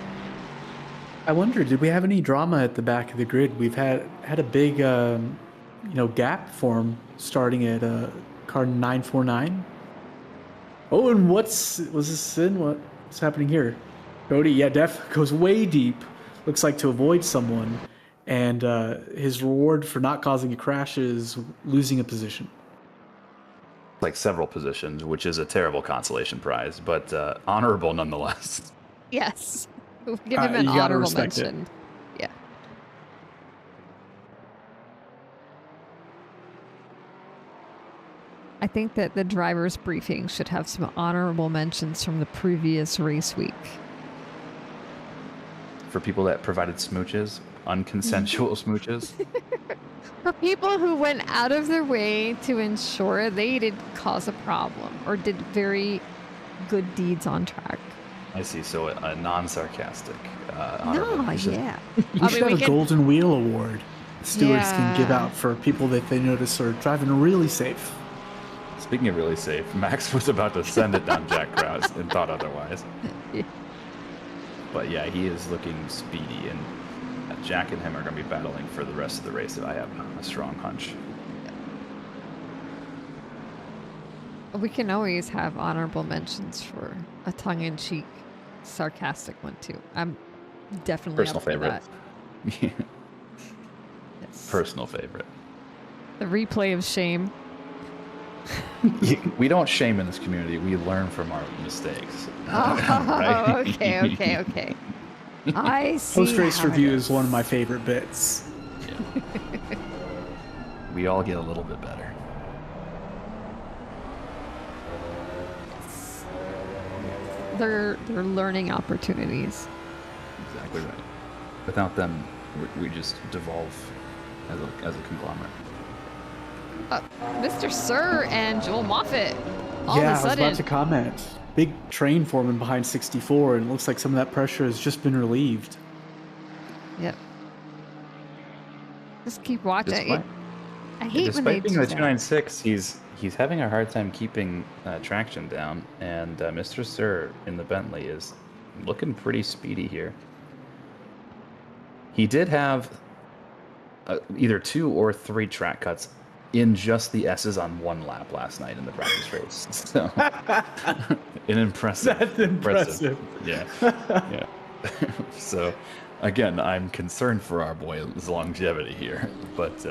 I wonder, did we have any drama at the back of the grid? We've had a big, gap form starting at car 949. Oh, and was this sin? What's happening here? Cody, Def goes way deep. Looks like to avoid someone, and his reward for not causing a crash is losing a position. Like several positions, which is a terrible consolation prize, but honorable nonetheless. Yes. We'll give him an you gotta honorable respect it. mention. Yeah. I think that the driver's briefing should have some honorable mentions from the previous race week. For people that provided smooches, unconsensual smooches. For people who went out of their way to ensure they didn't cause a problem or did very good deeds on track. I see. So a non-sarcastic. No, yeah. We should have a Golden Wheel Award stewards can give Yeah. out for people that they notice are driving really safe. Speaking of really safe, Max was about to send it down Jack Krause and thought otherwise. Yeah. But yeah, he is looking speedy, and Jack and him are going to be battling for the rest of the race. I have a strong hunch. We can always have honorable mentions for a tongue-in-cheek, sarcastic one too. I'm definitely Personal up for favorite. that. Yes. Personal favorite. The replay of shame. We don't shame in this community. We learn from our mistakes. Oh, Right? okay. I see. Post-race how it review is one of my favorite bits. We all get a little bit better. they're learning opportunities. Exactly right. Without them, we just devolve as a conglomerate. Mr. Sir and Joel Moffitt. All yeah, of a I was sudden, about to comment. Big train forming behind 64, and it looks like some of that pressure has just been relieved. yep. Just keep watching. Despite- I hate when they Despite being do the that. 296, he's having a hard time keeping traction down, and Mr. Sir in the Bentley is looking pretty speedy here. He did have either 2 or 3 track cuts in just the S's on 1 lap last night in the practice race. So, an impressive. That's impressive. Yeah. Yeah. So, again, I'm concerned for our boy's longevity here, but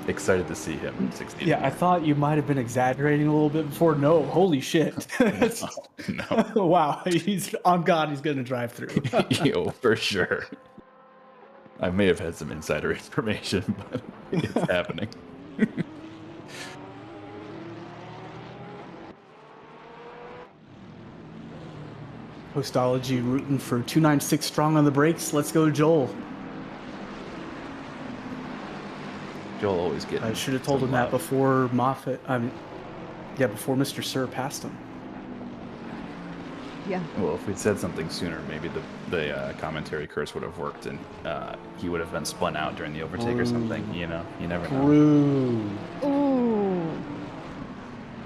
excited to see him succeed. Yeah, I thought you might have been exaggerating a little bit before. No, holy shit. No. Wow, he's on God, he's going to drive through. Yo, for sure. I may have had some insider information, but it's happening. Postology rooting for 296 strong on the brakes. Let's go, Joel. Joel always getting. I should have told some him that love. before Moffat. Before Mr. Sir passed him. Yeah. Well, if we'd said something sooner, maybe the commentary curse would have worked, and he would have been spun out during the overtake or something. You know, you never know. True. Ooh.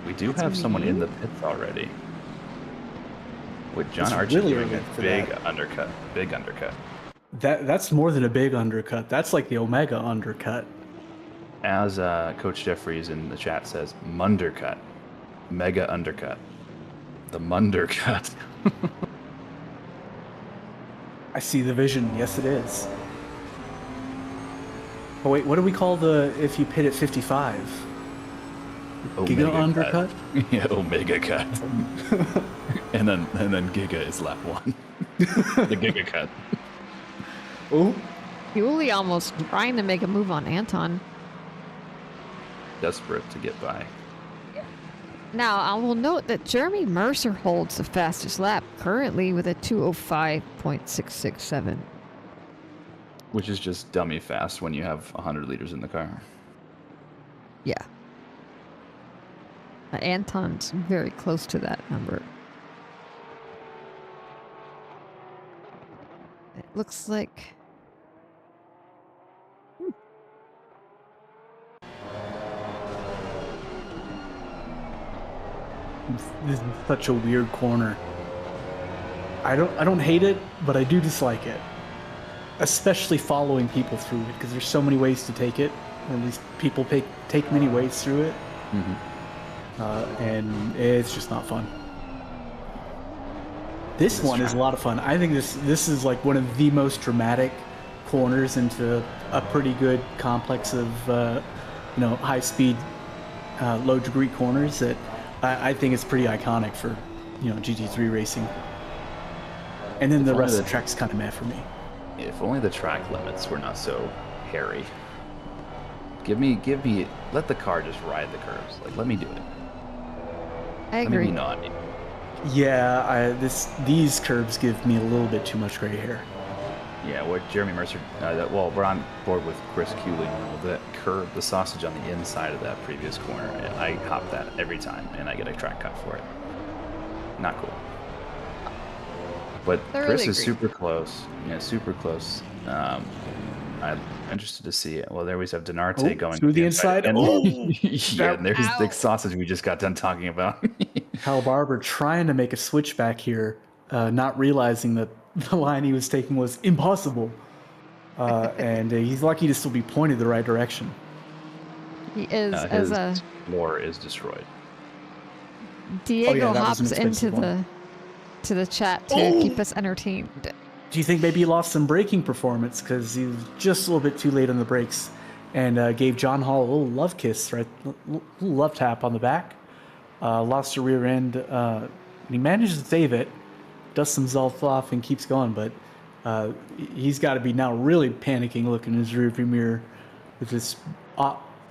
We do have someone in the pits already. With John It's Archie really doing early a for big that. undercut. Big undercut. That's more than a big undercut. That's like the Omega undercut. As Coach Jeffries in the chat says, Mundercut. Mega undercut. The Mundercut. I see the vision. Yes, it is. Oh wait, what do we call if you pit at 55? Giga undercut? Yeah, Omega cut. and then Giga is lap 1. The Giga cut. Oh, Yuli almost trying to make a move on Anton. Desperate to get by. Now, I will note that Jeremy Mercer holds the fastest lap currently with a 2:05.667. Which is just dummy fast when you have 100 liters in the car. Yeah. Anton's very close to that number. It looks like... this is such a weird corner. I don't hate it, but I do dislike it. Especially following people through it, because there's so many ways to take it. Or at least people take many ways through it. And it's just not fun. This one is a lot of fun. I think this is like one of the most dramatic corners into a pretty good complex of high speed, low degree corners that I think is pretty iconic for GT3 racing. And then the rest of the track's kind of meh for me. If only the track limits were not so hairy. Let the car just ride the curves. Like, let me do it. I Let me agree. be naughty. Yeah, these curves give me a little bit too much gray hair. Yeah, what Jeremy Mercer, we're on board with Chris Cooley now. That curve, the sausage on the inside of that previous corner, I hop that every time, and I get a track cut for it. Not cool. But Thoroughly Chris is agree. super close. Yeah, super close. I'm interested to see it. Well, there we have Denarte going through the inside. And, Oh! yeah, and there's the Ow. sausage we just got done talking about. Hal Barber trying to make a switchback here, not realizing that the line he was taking was impossible. And he's lucky to still be pointed the right direction. He is, His as a floor is destroyed. Diego that was an hops into expensive one. the chat to keep us entertained. Do you think maybe he lost some braking performance because he was just a little bit too late on the brakes and gave John Hall a little love kiss, right? A little love tap on the back. Lost the rear end. He manages to save it, dusts himself off, and keeps going. But he's got to be now really panicking, looking in his rearview mirror with this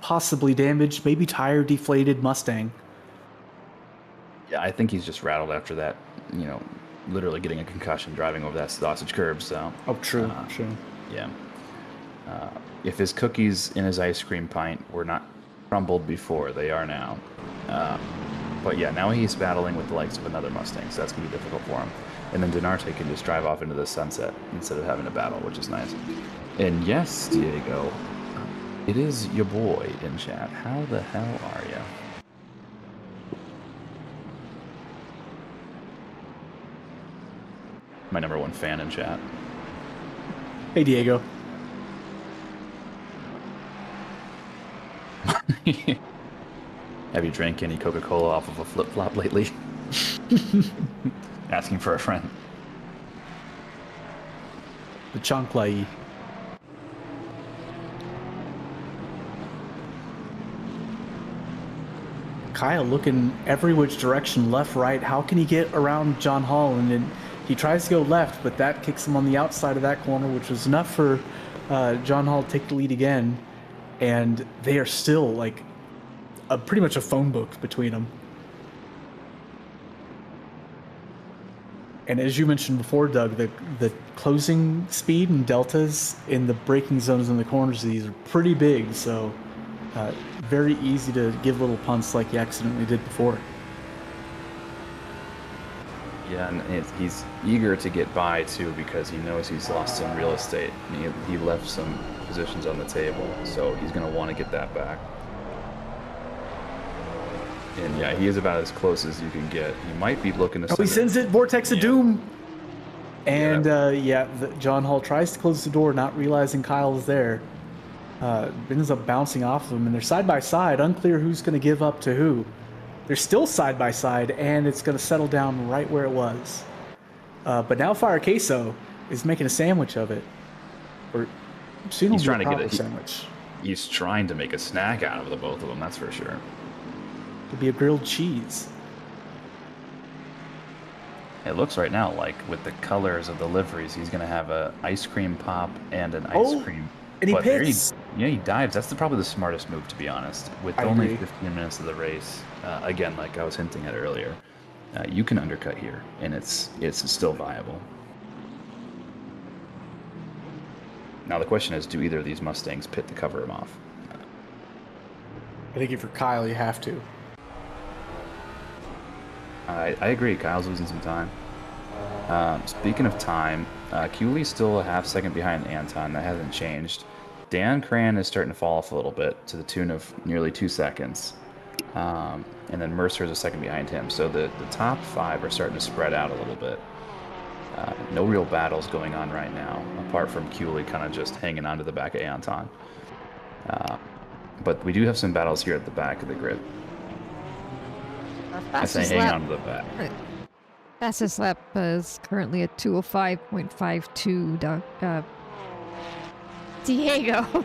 possibly damaged, maybe tire deflated Mustang. Yeah, I think he's just rattled after that literally getting a concussion driving over that sausage curb. So. Oh, true, true. Yeah. If his cookies in his ice cream pint were not crumbled before, they are now. But yeah, now he's battling with the likes of another Mustang, so that's going to be difficult for him. And then Denarte can just drive off into the sunset instead of having to battle, which is nice. And yes, Diego, it is your boy in chat. How the hell are you? My #1 fan in chat. Hey, Diego. Have you drank any Coca-Cola off of a flip-flop lately? Asking for a friend. The Chonklai. Kyle looking every which direction, left, right. How can he get around John Hall? And then he tries to go left, but that kicks him on the outside of that corner, which was enough for John Hall to take the lead again. And they are still like pretty much a phone book between them. And as you mentioned before, Doug, the closing speed and deltas in the braking zones in the corners of these are pretty big, so very easy to give little punts like you accidentally did before. Yeah, and he's eager to get by, too, because he knows he's lost some real estate. He left some positions on the table, so he's going to want to get that back. And yeah, he is about as close as you can get. He might be looking to. Oh, he sends it, Vortex of Doom. And John Hall tries to close the door, not realizing Kyle is there. Ends up bouncing off of him, and they're side by side. Unclear who's going to give up to who. They're still side by side, and it's going to settle down right where it was. But now Fire Queso is making a sandwich of it. Or soon he's trying to get a sandwich. He's trying to make a snack out of the both of them. That's for sure. Could be a grilled cheese. It looks right now like with the colors of the liveries, he's going to have an ice cream pop and an ice cream. And he pits. He dives. That's probably the smartest move, to be honest. With only 15 minutes of the race, again, like I was hinting at earlier, you can undercut here, and it's still viable. Now the question is, do either of these Mustangs pit to cover him off? I think for Kyle, you have to. I agree. Kyle's losing some time. Speaking of time, Cooley's still a half second behind Anton. That hasn't changed. Dan Cran is starting to fall off a little bit to the tune of nearly 2 seconds. And then Mercer is a second behind him. So the top 5 are starting to spread out a little bit. No real battles going on right now, apart from Cooley kind of just hanging on to the back of Anton. But we do have some battles here at the back of the grid. I say hang on to the back. Fastest lap is currently at 205.52. Diego.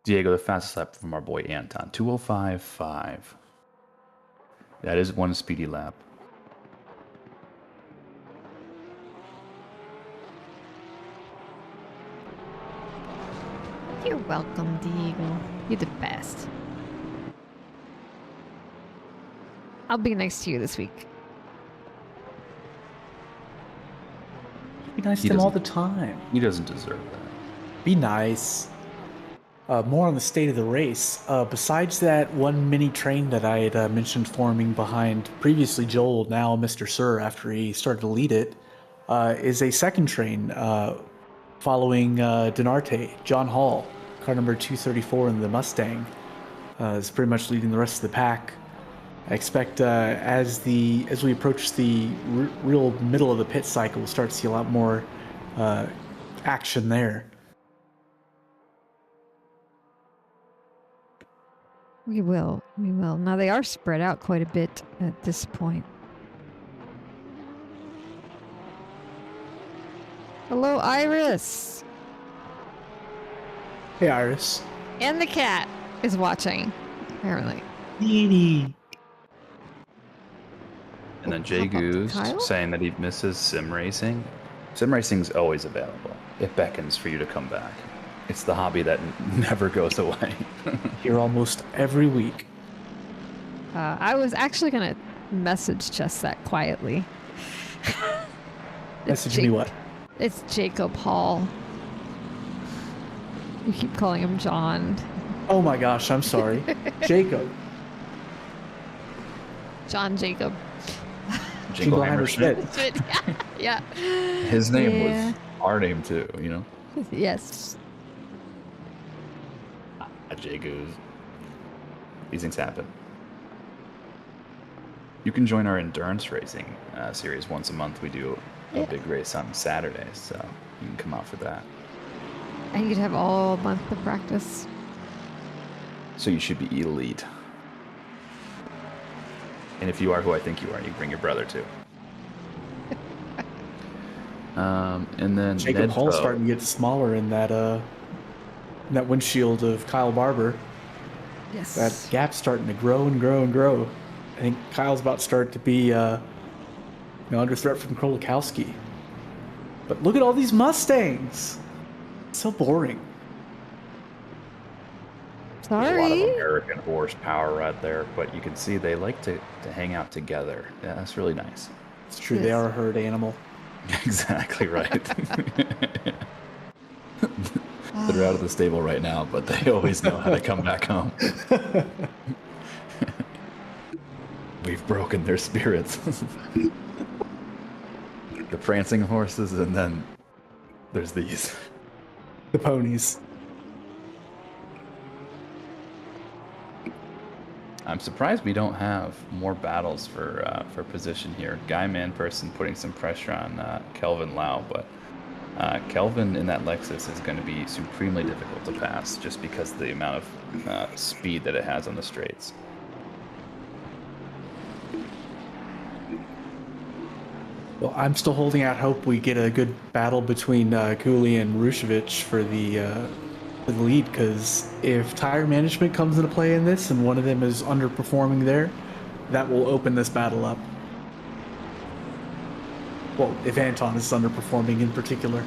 Diego, the fastest lap from our boy Anton, 205.5. That is one speedy lap. You're welcome, Diego. You're the best. I'll be nice to you this week. Be nice to him all the time. He doesn't deserve that. Be nice. More on the state of the race. Besides that one mini train that I had mentioned forming behind previously Joel, now Mr. Sir, after he started to lead it, is a second train following Denarte. John Hall, car number 234 in the Mustang, is pretty much leading the rest of the pack. I expect as we approach the real middle of the pit cycle, we'll start to see a lot more action there. We will. Now they are spread out quite a bit at this point. Hello, Iris. Hey, Iris. And the cat is watching, apparently. Needy. And then Jay Goose saying that he misses sim racing. Sim racing's always available. It beckons for you to come back. It's the hobby that never goes away. Here almost every week. I was actually going to message Chess that quietly. Message me what? It's Jacob Hall. You keep calling him John. Oh my gosh, I'm sorry. Jacob. John Jacob. Jingleheimer Schmidt. Yeah. His name Yeah. was our name too, you know? Yes. Jago's. These things happen. You can join our endurance racing series once a month. We do a big race on Saturdays, so you can come out for that. And you'd have all month to practice. So you should be elite. And if you are who I think you are, you can bring your brother too. And then Jacob Hall's starting to get smaller in that windshield of Kyle Barber. Yes. That gap's starting to grow and grow and grow. I think Kyle's about to start to be under threat from Krolikowski. But look at all these Mustangs. So boring. There's a lot of Sorry. American horsepower right there, but you can see they like to hang out together. Yeah, that's really nice. It's true, they are a herd animal. Exactly right. They're out of the stable right now, but they always know how to come back home. We've broken their spirits. The prancing horses, and then there's these. The ponies. I'm surprised we don't have more battles for position here. Guy Manperson putting some pressure on Kelvin Lau, but Kelvin in that Lexus is going to be supremely difficult to pass just because of the amount of speed that it has on the straights. Well, I'm still holding out hope we get a good battle between Cooley and Rushevich for the lead, because if tire management comes into play in this and one of them is underperforming there, that will open this battle up. Well, if Anton is underperforming in particular.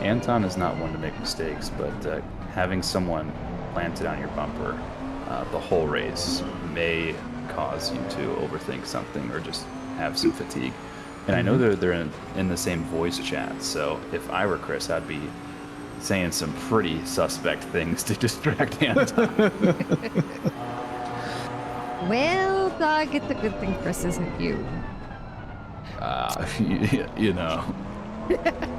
Anton is not one to make mistakes, but having someone planted on your bumper the whole race may cause you to overthink something or just have some fatigue. And I know they're in the same voice chat, so if I were Chris, I'd be saying some pretty suspect things to distract Anton. Well, dog, it's a good thing Chris isn't you. You know,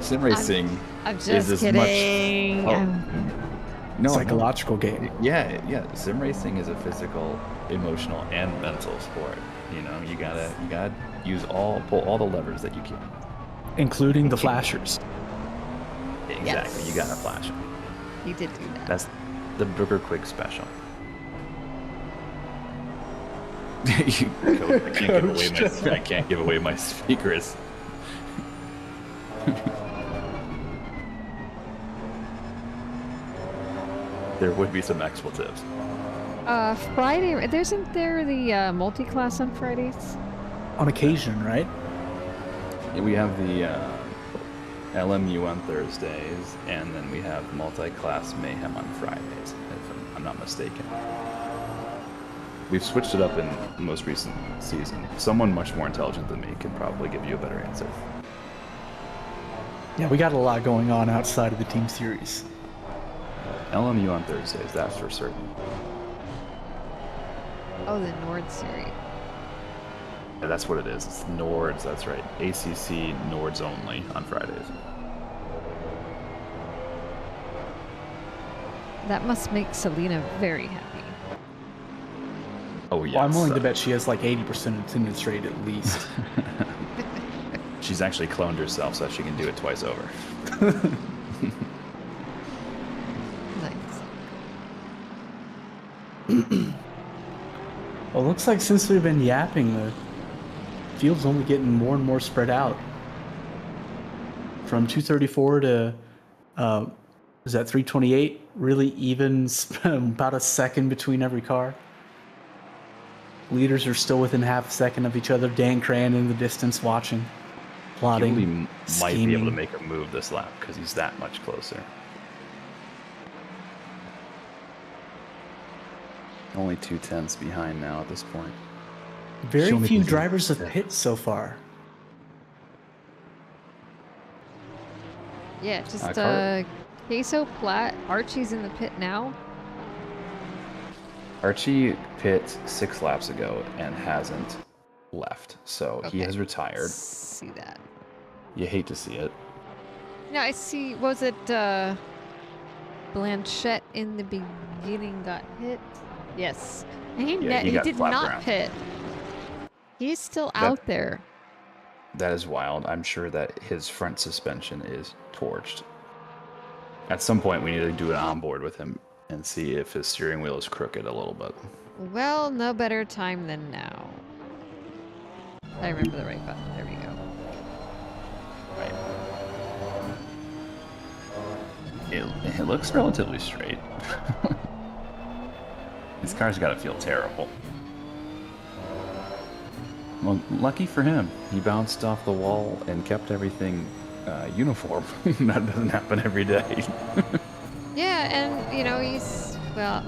sim racing I'm is just as kidding. much no Psychological game. Yeah. Sim racing is a physical, emotional, and mental sport. You know, you gotta pull all the levers that you can, Including the flashers. Exactly, Yes. you gotta flash them. He did do that. That's the Booger Quick special. I can't give away my speakers. There would be some expletives. Friday, isn't there the multi-class on Fridays? On occasion, right? We have the LMU on Thursdays, and then we have multi-class mayhem on Fridays, if I'm not mistaken. We've switched it up in the most recent season. Someone much more intelligent than me can probably give you a better answer. Yeah, we got a lot going on outside of the team series. LMU on Thursdays, that's for certain. Oh, the Nord series. Yeah, that's what it is. It's Nords, that's right. ACC Nords only on Fridays. That must make Selena very happy. Oh, yes. Well, I'm willing to bet she has like 80% attendance rate at least. She's actually cloned herself so she can do it twice over. Nice. Well, it looks like since we've been yapping, the field's only getting more and more spread out. From 234 to, is that 328? Really even, about a second between every car. Leaders are still within half a second of each other. Dan Cran in the distance watching, plotting, He might be able to scheming. make a move this lap because he's that much closer. Only 2/10 behind now at this point. Very Show me few the- drivers have hit so far. Yeah, just Car- Queso, Platt, Archie's in the pit now. Archie pit 6 laps ago and hasn't left, so he Okay. has retired. See that. You hate to see it. No, I see. Was it Blanchette in the beginning got hit? Yes. And he Yeah, he got did flat not ground. pit. He's still That- out there. That is wild. I'm sure that his front suspension is torched. At some point, we need to do an onboard with him and see if his steering wheel is crooked a little bit. Well, no better time than now. I remember the right button. There we go. Right. It looks relatively straight. This car's got to feel terrible. Well, lucky for him, he bounced off the wall and kept everything uniform. That doesn't happen every day. Yeah, and you know he's well.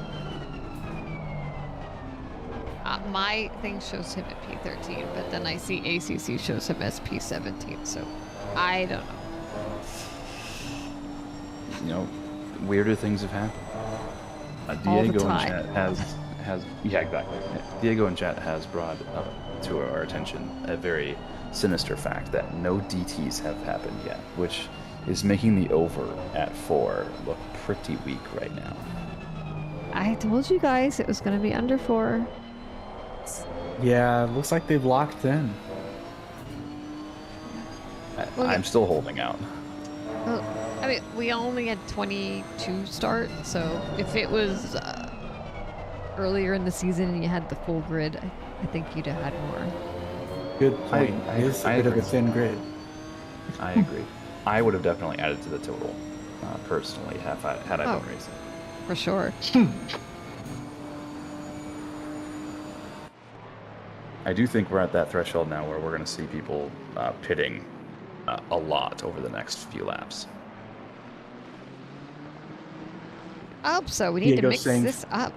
My thing shows him at P13, but then I see ACC shows him as P17. So I don't know. You know, weirder things have happened. All the Diego in time. chat has yeah, exactly. Diego in chat has brought up to our attention a very sinister fact that no DTs have happened yet, which is making the over at 4 look pretty weak right now. I told you guys it was going to be under 4. Yeah, looks like they've locked in. Well, I'm still holding out. Well, I mean, we only had 22 start, so if it was earlier in the season and you had the full grid, I think you'd have had more. Good point. I It is a bit of agree. a thin grid. I agree. I would have definitely added to the total, personally, had I Oh. been racing. For sure. I do think we're at that threshold now where we're going to see people pitting a lot over the next few laps. I hope so. We need to Diego mix saying- this up.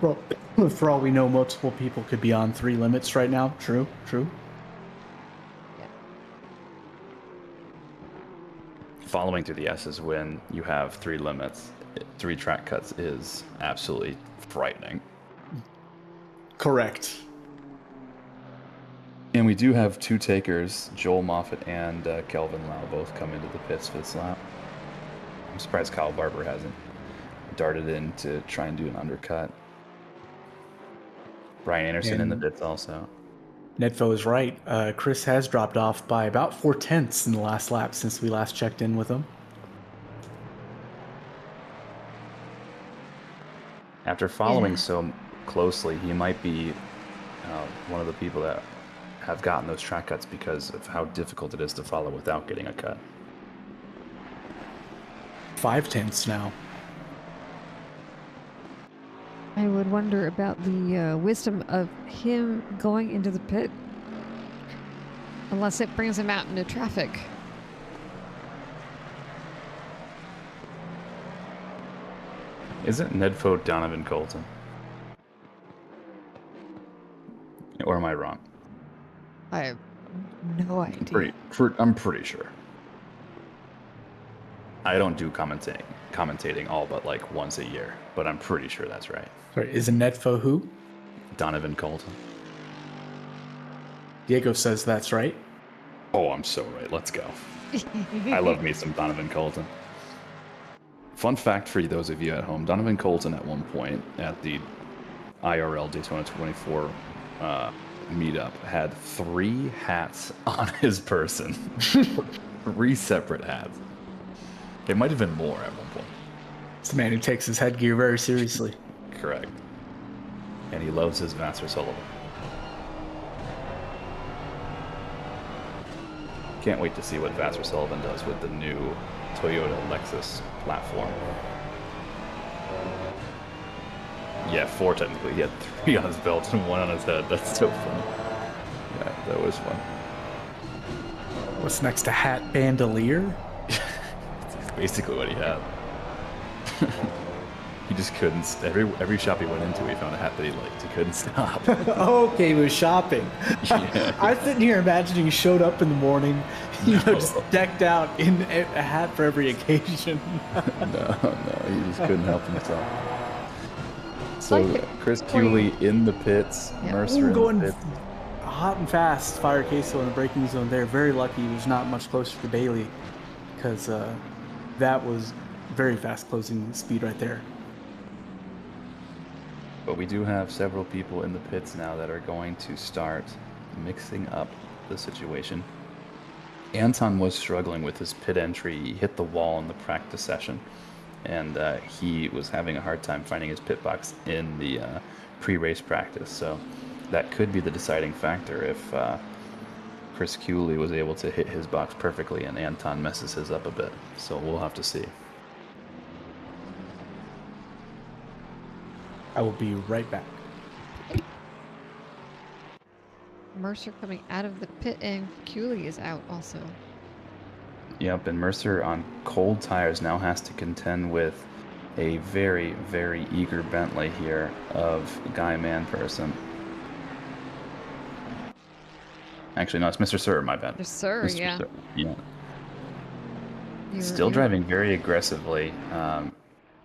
For all we know, multiple people could be on 3 limits right now. True, true. Following through the S's when you have 3 limits, 3 track cuts is absolutely frightening. Correct. And we do have 2 takers, Joel Moffitt and Kelvin Lau, both come into the pits for this lap. I'm surprised Kyle Barber hasn't darted in to try and do an undercut. Brian Anderson in the And- pits also. Nedfo is right. Chris has dropped off by about 4/10 in the last lap since we last checked in with him. After following Yeah. so closely, he might be one of the people that have gotten those track cuts because of how difficult it is to follow without getting a cut. 5/10 now. I would wonder about the wisdom of him going into the pit. Unless it brings him out into traffic. Isn't Nedfo Donovan Colton? Or am I wrong? I have no idea. I'm pretty sure. I don't do commentating all but like once a year, but I'm pretty sure that's right. Sorry, is Nedfo who? Donovan Colton. Diego says that's right. Oh, I'm so right. Let's go. I love me some Donovan Colton. Fun fact for those of you at home, Donovan Colton at one point at the IRL Daytona 24 meetup had 3 hats on his person. 3 separate hats. It might have been more at one point. It's a man who takes his headgear very seriously. Correct. And he loves his Vassar Sullivan. Can't wait to see what Vassar Sullivan does with the new Toyota Lexus platform. Yeah, 4 technically. He had 3 on his belt and 1 on his head. That's so funny. Yeah, that was fun. What's next to hat bandolier? That's basically what he had. He just couldn't. Every shop he went into, he found a hat that he liked. He couldn't stop. Okay, he was shopping. Yeah. I'm sitting here imagining he showed up in the morning, just decked out in a hat for every occasion. No, he just couldn't help himself. So Like Chris Cooley in the pits, Yeah. Mercer in Going the pits. hot and fast, fire Queso in the braking zone there. Very lucky he was not much closer to Bailey, because that was very fast closing speed right there. But we do have several people in the pits now that are going to start mixing up the situation. Anton was struggling with his pit entry. He hit the wall in the practice session, and he was having a hard time finding his pit box in the pre-race practice. So that could be the deciding factor if Chris Cooley was able to hit his box perfectly and Anton messes his up a bit. So we'll have to see. I will be right back. Mercer coming out of the pit, and Cooley is out also. Yep, and Mercer on cold tires now has to contend with a very, very eager Bentley here of Guy Manperson. Actually, no, it's Mr. Sir, my bad. Yes, sir, Mr. yeah. Sir, yeah. You're- Still you're- driving very aggressively,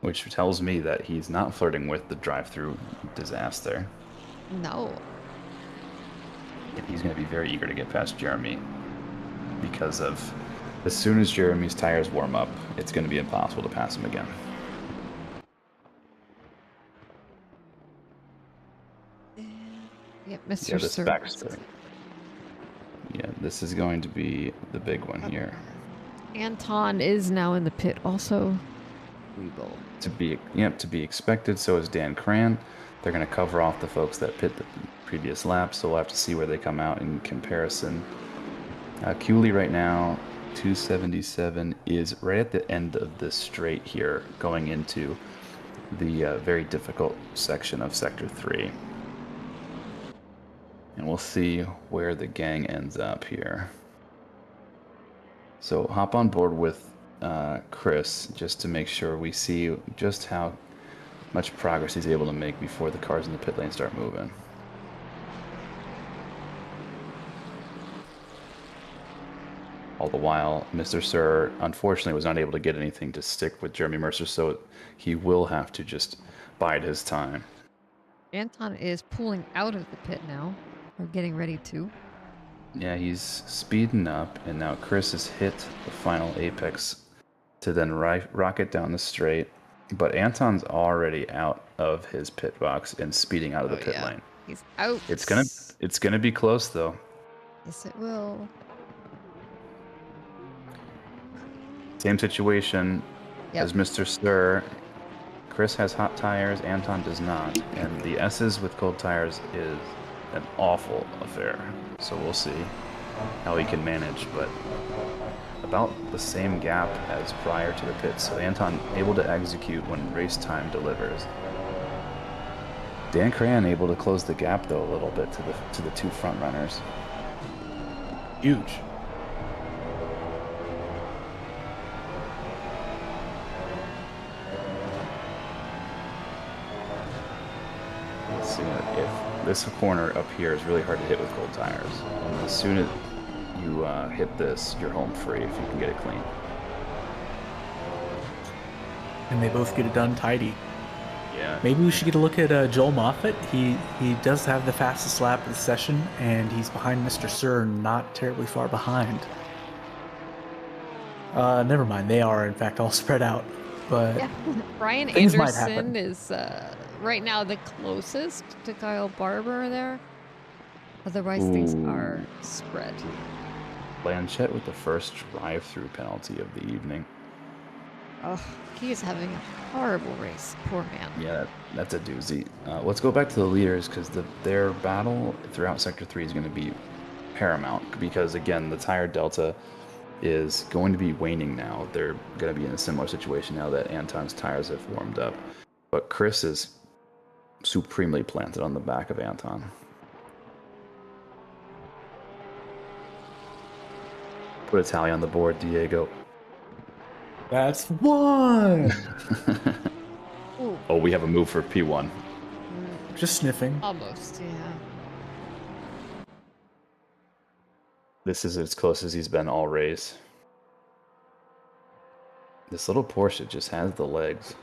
which tells me that he's not flirting with the drive-through disaster. No. And he's going to be very eager to get past Jeremy because of as soon as Jeremy's tires warm up, it's going to be impossible to pass him again. Yep, Mr. Yeah, this Sir. backstory. Yeah, this is going to be the big one here. Anton is now in the pit also. Rebuild. To be expected. So is Dan Cran. They're going to cover off the folks that pit the previous lap, so we'll have to see where they come out in comparison. Cooley right now, 277, is right at the end of this straight here, going into the very difficult section of Sector 3. And we'll see where the gang ends up here. So hop on board with Chris just to make sure we see just how much progress he's able to make before the cars in the pit lane start moving. All the while, Mr. Sir unfortunately was not able to get anything to stick with Jeremy Mercer, so he will have to just bide his time. Anton is pulling out of the pit now, or getting ready to. Yeah, he's speeding up, and now Chris has hit the final apex to then rocket down the straight. But Anton's already out of his pit box and speeding out of the pit lane. He's out. It's gonna be close though. Yes, it will. Same situation Yep. as Mr. Stir. Chris has hot tires, Anton does not, and the S's with cold tires is an awful affair. So we'll see how he can manage, but about the same gap as prior to the pits. So Anton able to execute when race time delivers. Dan Cran able to close the gap though a little bit to the two front runners. Huge. Let's see if this corner up here is really hard to hit with cold tires. And as soon as you hit this, you're home free if you can get it clean. And they both get it done tidy. Yeah. Maybe we should get a look at Joel Moffat. He does have the fastest lap of the session, and he's behind Mr. Sir, not terribly far behind. Never mind. They are, in fact, all spread out. But Yeah. Brian things might Anderson happen. is right now the closest to Kyle Barber there. Otherwise, things are spread. Blanchett with the first drive-through penalty of the evening. Oh, he is having a horrible race. Poor man. Yeah, that's a doozy. Let's go back to the leaders because their battle throughout Sector 3 is going to be paramount because, again, the tire delta is going to be waning now. They're going to be in a similar situation now that Anton's tires have warmed up. But Chris is supremely planted on the back of Anton. Put a tally on the board, Diego. that's one. Ooh, Oh, we have a move for P1. Just sniffing. Almost, yeah. This is as close as he's been all race. This little Porsche just has the legs.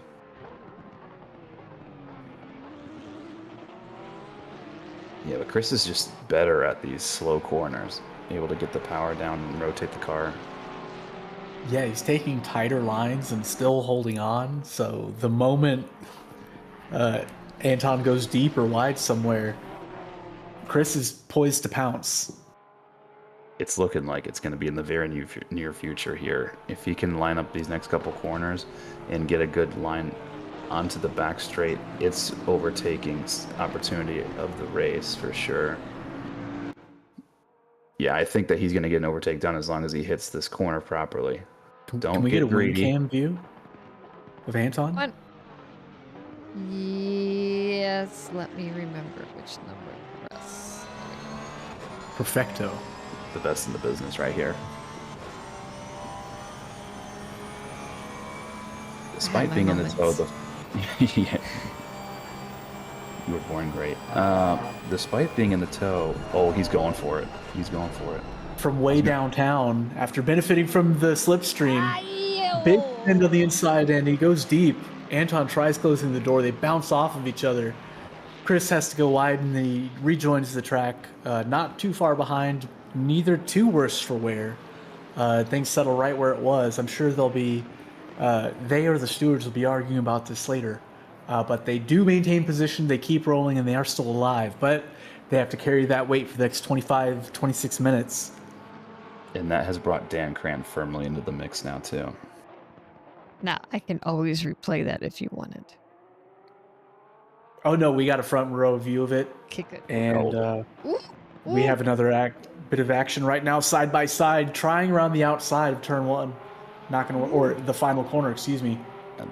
Yeah, but Chris is just better at these slow corners. Able to get the power down and rotate the car. Yeah, he's taking tighter lines and still holding on. So the moment Anton goes deep or wide somewhere, Chris is poised to pounce. It's looking like it's going to be in the very near future here. If he can line up these next couple corners and get a good line onto the back straight, it's overtaking opportunity of the race for sure. Yeah, I think that he's going to get an overtake done as long as he hits this corner properly. Don't Can we get get a wing greedy. cam view of Anton? What? Yes, let me remember which number to press. Perfecto. The best in the business right here. Despite my being in the moments. toe, yeah. You were born great. Despite being in the toe, oh, he's going for it. He's going for it. From way downtown, after benefiting from the slipstream, big end on the inside and he goes deep. Anton tries closing the door. They bounce off of each other. Chris has to go wide and he rejoins the track, not too far behind, neither too worse for wear. Things settle right where it was. I'm sure they'll be, they or the stewards will be arguing about this later. But they do maintain position, they keep rolling, and they are still alive. But they have to carry that weight for the next 25, 26 minutes. And that has brought Dan Cran firmly into the mix now, too. Now, I can always replay that if you wanted. Oh no, we got a front row view of it. Kick it. And we have another bit of action right now, side by side, trying around the outside of turn one. Not going to, or the final corner, excuse me.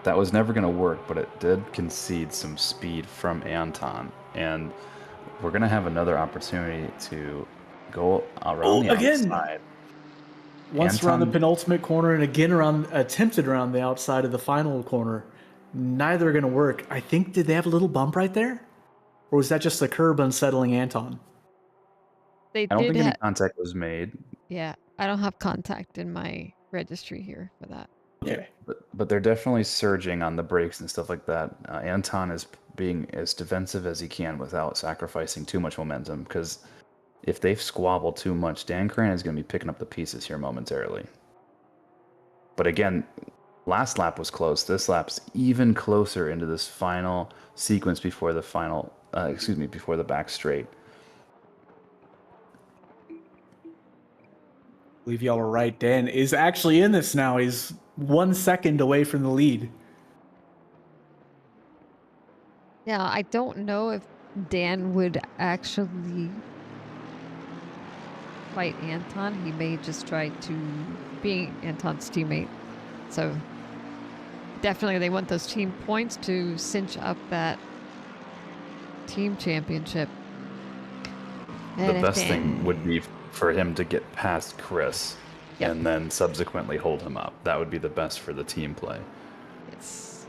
That was never going to work, but it did concede some speed from Anton. And we're going to have another opportunity to go around the outside. Once around the penultimate corner and again attempted around the outside of the final corner. Neither are going to work. I think, did they have a little bump right there? Or was that just the curb unsettling Anton? They I don't did think any contact was made. Yeah, I don't have contact in my registry here for that. Okay. But they're definitely surging on the brakes and stuff like that. Anton is being as defensive as he can without sacrificing too much momentum, because if they squabble too much, Dan Cran is going to be picking up the pieces here momentarily. But again, last lap was close. This lap's even closer into this final sequence before the final, before the back straight. I believe y'all were right. Dan is actually in this now. He's 1 second away from the lead. Yeah, I don't know if Dan would actually fight Anton. He may just try to be Anton's teammate. So definitely they want those team points to cinch up that team championship. The best thing would be for him to get past Chris and then subsequently hold him up. That would be the best for the team play. Yes.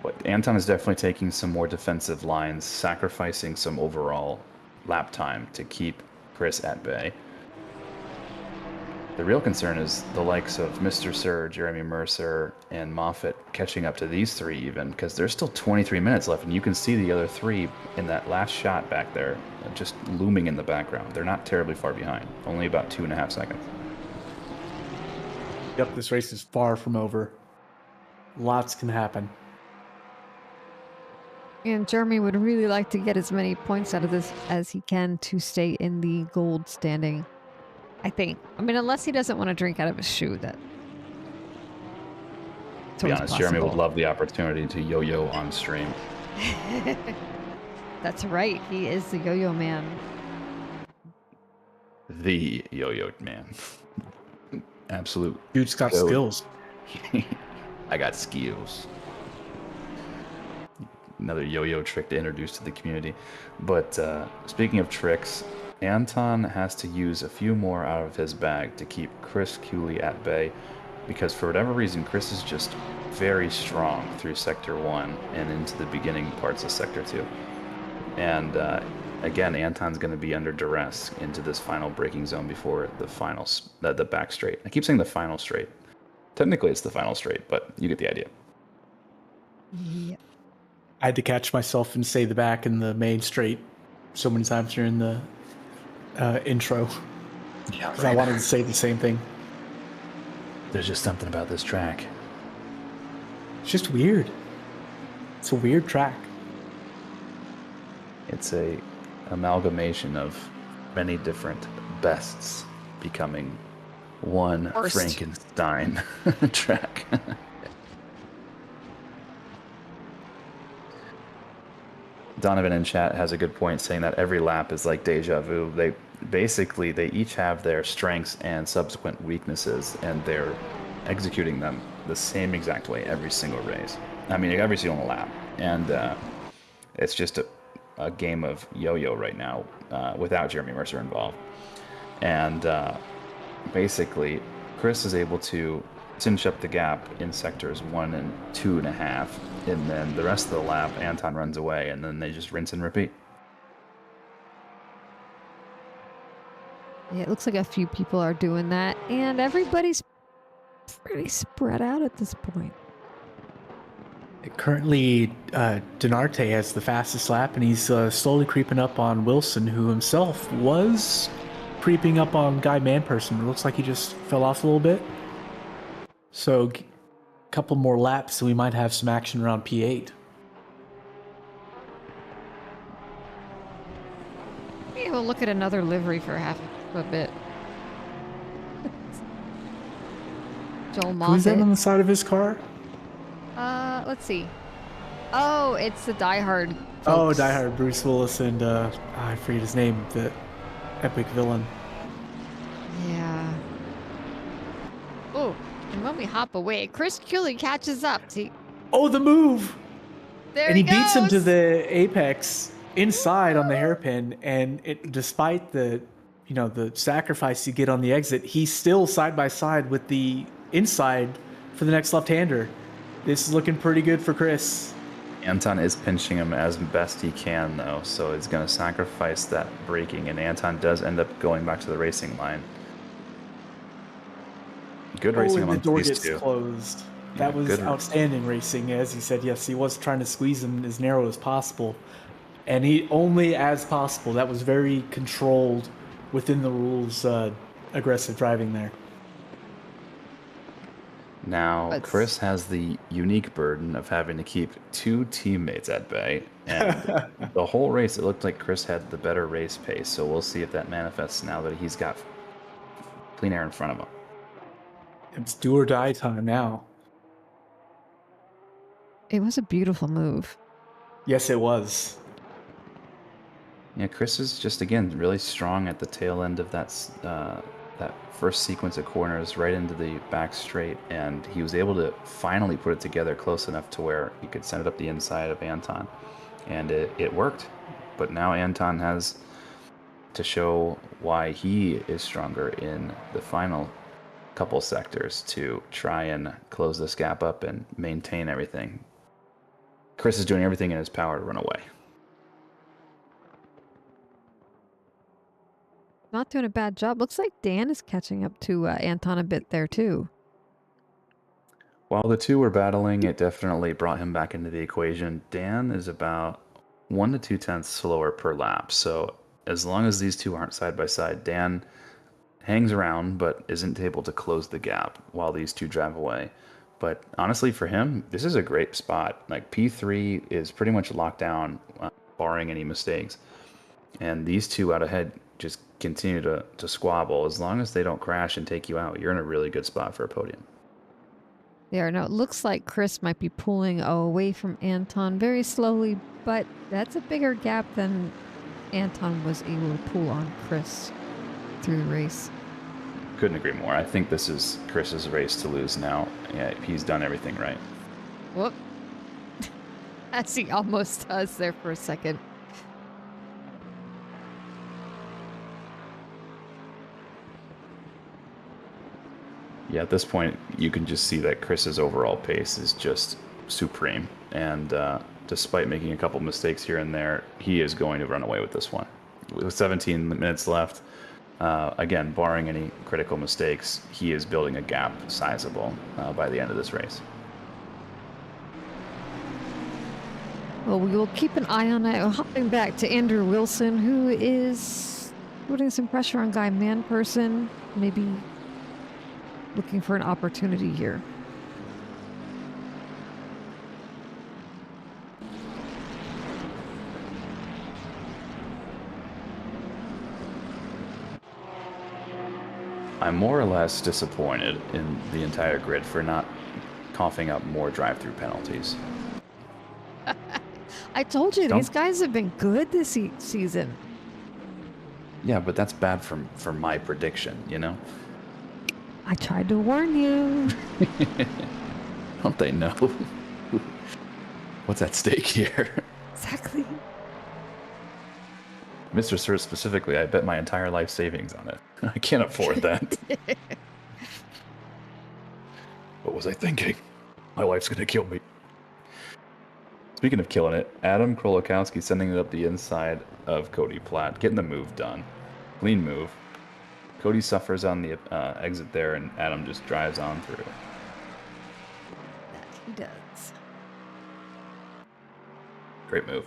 But Anton is definitely taking some more defensive lines, sacrificing some overall lap time to keep Chris at bay. The real concern is the likes of Mr. Sir, Jeremy Mercer, and Moffitt catching up to these three even, because there's still 23 minutes left, and you can see the other three in that last shot back there, just looming in the background. They're not terribly far behind, only about 2.5 seconds. Yep, this race is far from over. Lots can happen. And Jeremy would really like to get as many points out of this as he can to stay in the gold standing. I think. I mean, unless he doesn't want to drink out of his shoe, that. To be honest, Jeremy would love the opportunity to yo-yo on stream. That's right. He is the yo-yo man. The yo-yo man. Absolute. Dude's got skills. I got skills. Another yo-yo trick to introduce to the community. But speaking of tricks, Anton has to use a few more out of his bag to keep Chris Cooley at bay. because for whatever reason, Chris is just very strong through Sector 1 and into the beginning parts of Sector 2. And again, Anton's going to be under duress into this final braking zone before the back straight. I keep saying the final straight. Technically, it's the final straight, but you get the idea. Yeah. I had to catch myself and say the back and the main straight so many times during the intro. Yeah, Because I wanted to say the same thing. There's just something about this track. It's just weird. It's a weird track. It's a amalgamation of many different bests becoming one Worst. Frankenstein track. Donovan in chat has a good point saying that every lap is like deja vu. They each have their strengths and subsequent weaknesses, and they're executing them the same exact way every single race. I mean, every single lap. And it's just a game of yo-yo right now without Jeremy Mercer involved. And basically, Chris is able to cinch up the gap in sectors 1 and 2.5, and then the rest of the lap, Anton runs away, and then they just rinse and repeat. Yeah, it looks like a few people are doing that, and everybody's pretty spread out at this point. Currently, Denarte has the fastest lap, and he's slowly creeping up on Wilson, who himself was creeping up on Guy Manperson. It looks like he just fell off a little bit. So, a couple more laps, so we might have some action around P8. Maybe we'll look at another livery for half a bit. Joel Who's that on Moffitt. the side of his car? Let's see. Oh, it's the Die Hard. Oh, folks. Die Hard, Bruce Willis and I forget his name, the epic villain. Yeah. Oh, and when we hop away, Chris Cooley catches up. See, Oh, the move! there And he beats him to goes. the apex inside on the hairpin, and despite the sacrifice you get on the exit, he's still side by side with the inside for the next left-hander. This is looking pretty good for Chris. Anton is pinching him as best he can, though, so he's going to sacrifice that braking, and Anton does end up going back to the racing line. Good racing and the amongst door these gets two. closed. Yeah, That was good. outstanding racing, as he said. Yes, he was trying to squeeze him as narrow as possible, and he only as possible. That was very controlled, within the rules, aggressive driving there. Now, But- Chris has the unique burden of having to keep two teammates at bay. And the whole race, it looked like Chris had the better race pace. So we'll see if that manifests now that he's got clean air in front of him. It's do or die time now. It was a beautiful move. Yes, it was. Yeah, Chris is just, again, really strong at the tail end of that first sequence of corners right into the back straight. And he was able to finally put it together close enough to where he could send it up the inside of Anton. And it worked. But now Anton has to show why he is stronger in the final couple sectors to try and close this gap up and maintain everything. Chris is doing everything in his power to run away. Not doing a bad job. Looks like Dan is catching up to Anton a bit there too. While the two were battling, it definitely brought him back into the equation. Dan is about 1 to 2 tenths slower per lap. So as long as these two aren't side by side, Dan hangs around but isn't able to close the gap while these two drive away. But honestly, for him, this is a great spot. Like P3 is pretty much locked down, barring any mistakes. And these two out ahead just continue to squabble. As long as they don't crash and take you out, you're in a really good spot for a podium. There, no, it looks like Chris might be pulling away from Anton very slowly, but that's a bigger gap than Anton was able to pull on Chris through the race. Couldn't agree more. I think this is Chris's race to lose now. Yeah, he's done everything right. Whoop. As he almost does there for a second. Yeah, at this point, you can just see that Chris's overall pace is just supreme. And despite making a couple mistakes here and there, he is going to run away with this one. With 17 minutes left, again, barring any critical mistakes, he is building a gap sizable by the end of this race. Well, we will keep an eye on it. Hopping back to Andrew Wilson, who is putting some pressure on Guy Manperson, maybe looking for an opportunity here. I'm more or less disappointed in the entire grid for not coughing up more drive-through penalties. I told you, these guys have been good this season. Yeah, but that's bad for my prediction, you know? I tried to warn you. Don't they know? What's at stake here? Exactly. Mr. Sir, specifically, I bet my entire life savings on it. I can't afford that. What was I thinking? My wife's gonna kill me. Speaking of killing it, Adam Krolokowski sending it up the inside of Cody Platt, getting the move done. Clean move. Cody suffers on the exit there, and Adam just drives on through. That he does. Great move.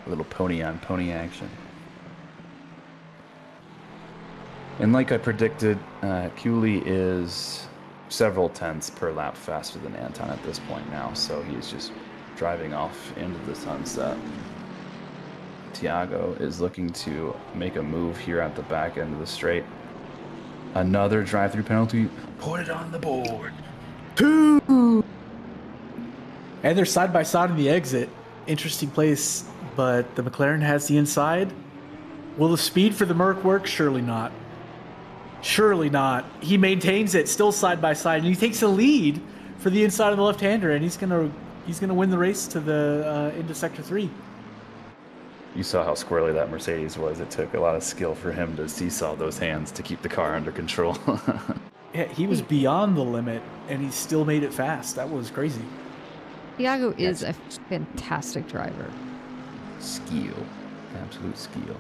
A little pony on pony action. And like I predicted, Cooley is several tenths per lap faster than Anton at this point now, so he's just driving off into the sunset. Tiago is looking to make a move here at the back end of the straight. Another drive-through penalty. Put it on the board. And they're side by side in the exit. Interesting place, but the McLaren has the inside. Will the speed for the Merc work? Surely not. Surely not. He maintains it, still side by side, and he takes the lead for the inside of the left-hander, and he's gonna win the race to the into Sector 3. You saw how squirrely that Mercedes was. It took a lot of skill for him to seesaw those hands to keep the car under control. Yeah, he was beyond the limit, and he still made it fast. That was crazy. Tiago is a fantastic driver. Skill. Absolute skill.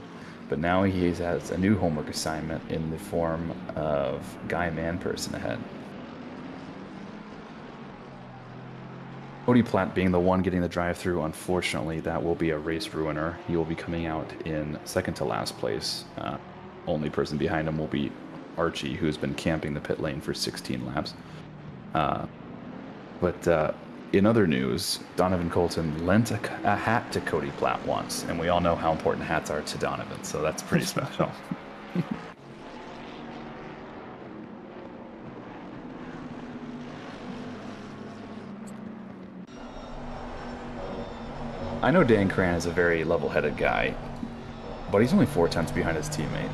But now he has a new homework assignment in the form of Guy Manperson ahead. Cody Platt being the one getting the drive-through, unfortunately, that will be a race ruiner. He will be coming out in second to last place. Only person behind him will be Archie, who's been camping the pit lane for 16 laps. But in other news, Donovan Colton lent a hat to Cody Platt once, and we all know how important hats are to Donovan, so that's pretty special. I know Dan Cran is a very level-headed guy, but he's only 4 tenths behind his teammate.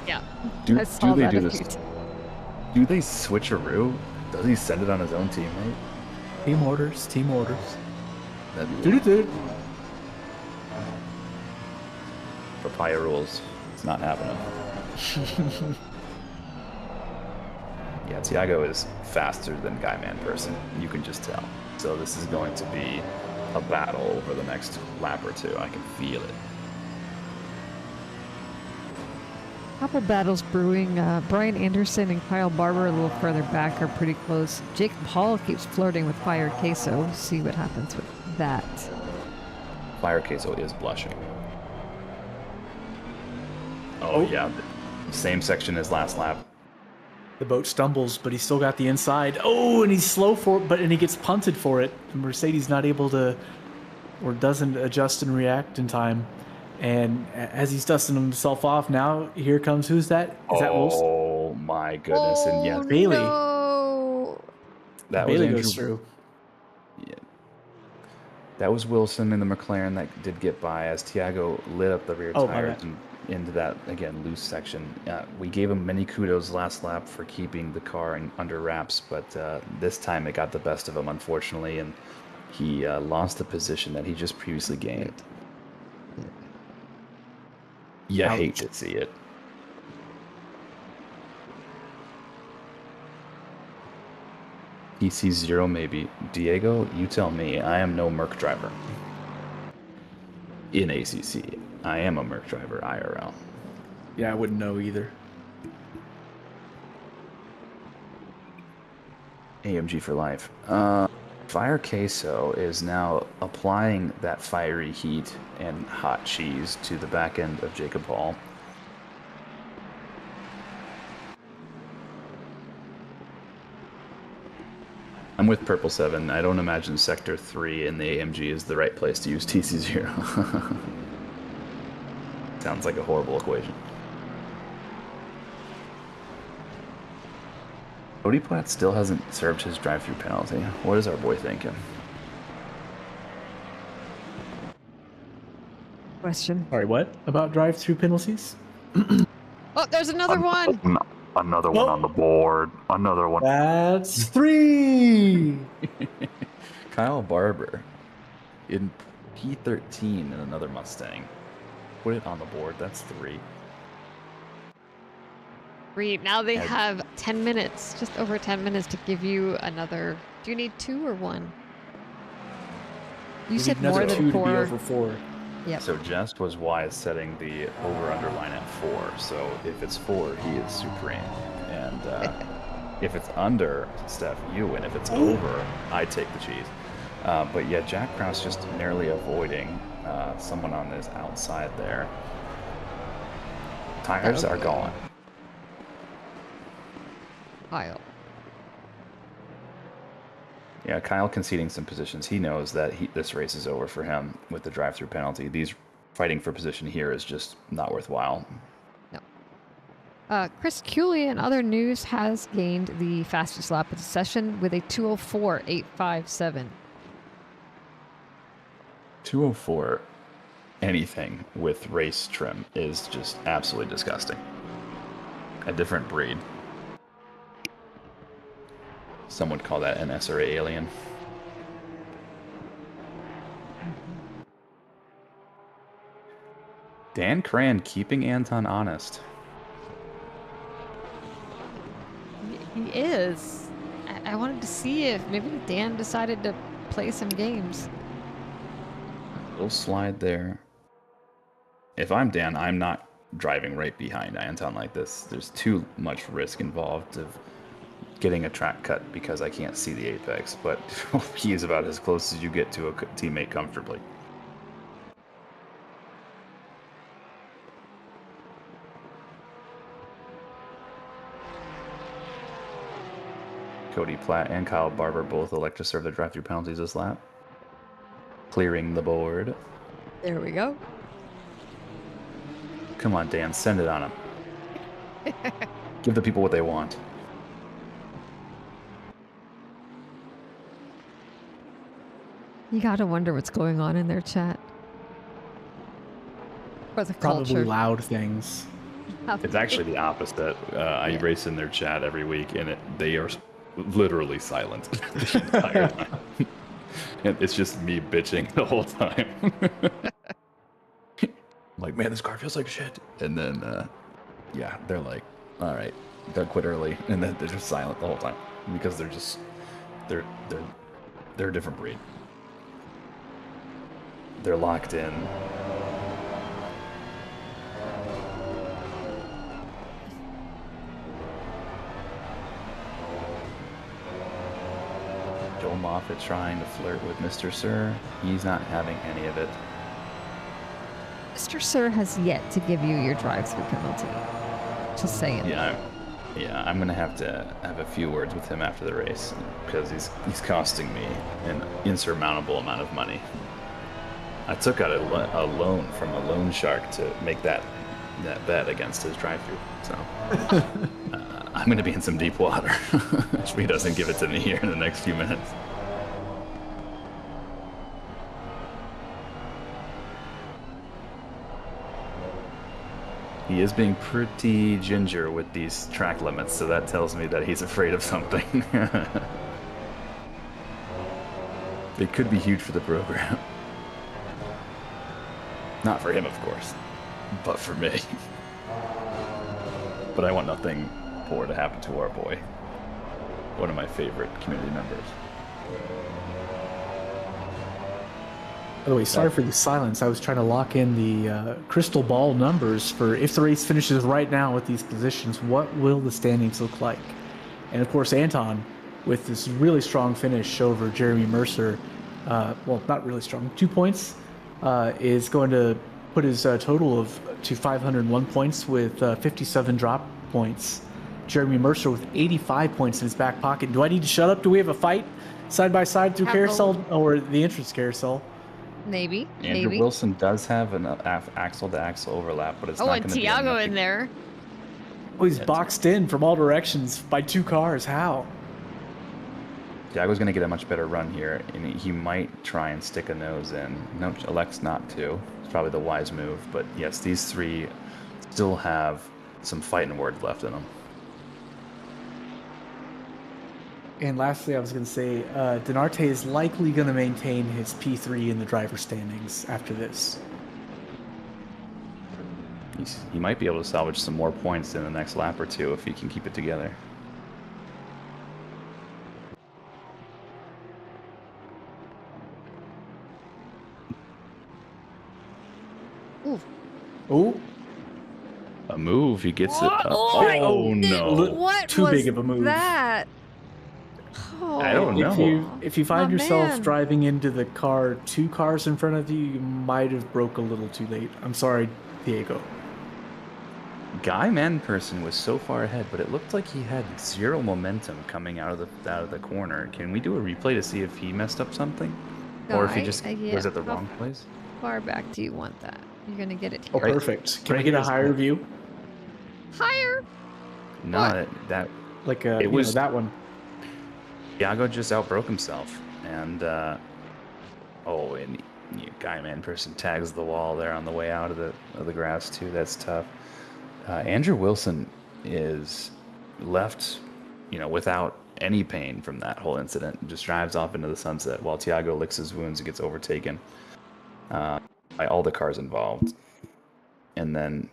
Yeah. Do they do this? this? Do they switcheroo? Does he send it on his own teammate? Team orders. Team orders. That'd be Dude. papaya rules. It's not happening. Yeah, Tiago is faster than Guy Manperson. You can just tell. So this is going to be a battle over the next lap or two. I can feel it. Couple battles brewing. Brian Anderson and Kyle Barber a little further back are pretty close. Jacob Hall keeps flirting with Fire Queso. See what happens with that. Fire Queso is blushing. Oh yeah, the same section as last lap. The boat stumbles, but he's still got the inside. Oh, and he's slow for it, and he gets punted for it. The Mercedes not able to, or doesn't adjust and react in time. And as he's dusting himself off, now here comes, who's that? Is that Wilson? Oh my goodness! And yes, Bailey. No. that Bailey was goes Andrew. through. Yeah. That was Wilson in the McLaren that did get by as Tiago lit up the rear Oh, my tires bad. and into that, again, loose section. We gave him many kudos last lap for keeping the car under wraps, but this time it got the best of him, unfortunately, and he lost the position that he just previously gained. You hate to see it. PC0 maybe. Diego, you tell me. I am no Merc driver. In ACC. I am a Merc driver, IRL. Yeah, I wouldn't know either. AMG for life. Fire Queso is now applying that fiery heat and hot cheese to the back end of Jacob Hall. I'm with Purple 7. I don't imagine Sector 3 in the AMG is the right place to use TC0. Sounds like a horrible equation. Cody Platt still hasn't served his drive-through penalty. What is our boy thinking? Question. Sorry, what? About drive-through penalties? Oh, there's another one. Another one on the board. Another one. That's 3! Kyle Barber in P13 in another Mustang. Put it on the board. That's 3. Now they have 10 minutes, just over 10 minutes to give you another. Do you need 2 or 1? You said more than 4. To be over 4. Yep. So Jest was wise setting the over-under line at 4. So if it's 4, he is supreme. And if it's under, Steph, you win. If it's over, I take the cheese. But yeah, Jack Krause just narrowly avoiding someone on this outside there. Tires are gone. Kyle. Yeah, Kyle conceding some positions. He knows that this race is over for him with the drive-through penalty. These fighting for position here is just not worthwhile. No. Chris Cooley, in other news, has gained the fastest lap of the session with a 2:04.857. 2:04, anything with race trim is just absolutely disgusting. A different breed. Some would call that an SRA alien. Dan Cran keeping Anton honest. He is. I wanted to see if maybe Dan decided to play some games. Little slide there. If I'm Dan, I'm not driving right behind Anton like this. There's too much risk involved of getting a track cut because I can't see the apex, but he is about as close as you get to a teammate comfortably. Cody Platt and Kyle Barber both elect to serve their drive-through penalties this lap. Clearing the board. There we go. Come on, Dan, send it on them. Give the people what they want. You gotta wonder what's going on in their chat. For the Probably culture. loud things. It's actually the opposite. I race in their chat every week, and they are literally silent the entire time. And it's just me bitching the whole time. I'm like, man, this car feels like shit. And then, yeah, they're like, all right, gotta quit early. And then they're just silent the whole time because they're just, they're a different breed. They're locked in. Joel Moffat trying to flirt with Mr. Sir. He's not having any of it. Mr. Sir has yet to give you your drive-through penalty. Just saying. Yeah, I'm gonna have to have a few words with him after the race because he's costing me an insurmountable amount of money. I took out a loan from a loan shark to make that bet against his drive-through. So I'm going to be in some deep water if he doesn't give it to me here in the next few minutes. He is being pretty ginger with these track limits, so that tells me that he's afraid of something. It could be huge for the program. Not for him, of course, but for me. But I want nothing poor to happen to our boy. one of my favorite community members. By the way, sorry for the silence. I was trying to lock in the crystal ball numbers for if the race finishes right now with these positions, what will the standings look like? And of course, Anton, with this really strong finish over Jeremy Mercer, well, not really strong, 2 points, is going to put his total to 501 points with 57 drop points. Jeremy Mercer with 85 points in his back pocket. Do I need to shut up? Do we have a fight side by side through carousel or the entrance carousel? Maybe. Andrew maybe. Wilson does have an axle-to-axle overlap, but it's not going and to be Tiago in there. Oh, he's boxed in from all directions by 2 cars. How? Tiago's going to get a much better run here, and he might try and stick a nose in. No, elects not to. It's probably the wise move, but yes, these 3 still have some fighting words left in them. And lastly, I was going to say, Denarte is likely going to maintain his P3 in the driver standings after this. He might be able to salvage some more points in the next lap or 2 if he can keep it together. Oh, A move, he gets it. Oh, no. What Too was big of a move. that? Oh, I don't know. If you find Oh, yourself man. driving into the car 2 cars in front of you, you might have broke a little too late. I'm sorry, Diego. Guy Manperson was so far ahead, but it looked like he had 0 momentum coming out of the corner. Can we do a replay to see if he messed up something, or if he Guy, just yeah. was at the How wrong place? far back do you want that? You're gonna get it Oh, here. perfect. Can Right we get a here's higher the- view? Higher. No, What? that Like It was- that one. Tiago just outbroke himself, and and Guy Manperson tags the wall there on the way out of the grass too. That's tough. Andrew Wilson is left, without any pain from that whole incident. Just drives off into the sunset while Tiago licks his wounds and gets overtaken by all the cars involved. And then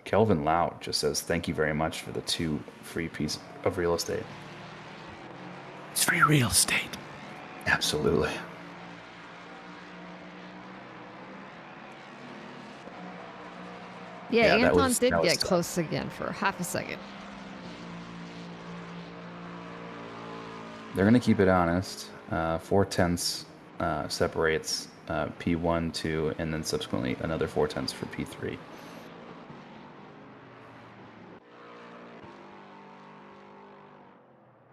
Kelvin Lout just says, "Thank you very much for the 2 free pieces of real estate." It's free real estate. Absolutely. Yeah, Yeah, that Anton was- did that was get tough. close again for half a second. They're going to keep it honest. 4/10 separates P1, 2, and then subsequently another 4/10 for P3.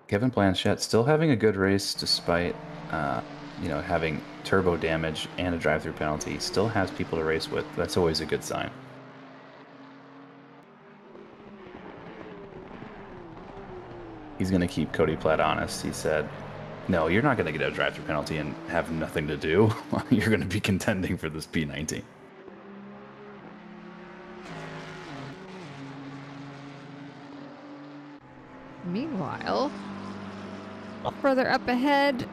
Kevin Blanchett still having a good race despite, having turbo damage and a drive-through penalty. Still has people to race with. That's always a good sign. He's going to keep Cody Platt honest. He said, "No, you're not going to get a drive-through penalty and have nothing to do. You're going to be contending for this P19." Meanwhile, further up ahead,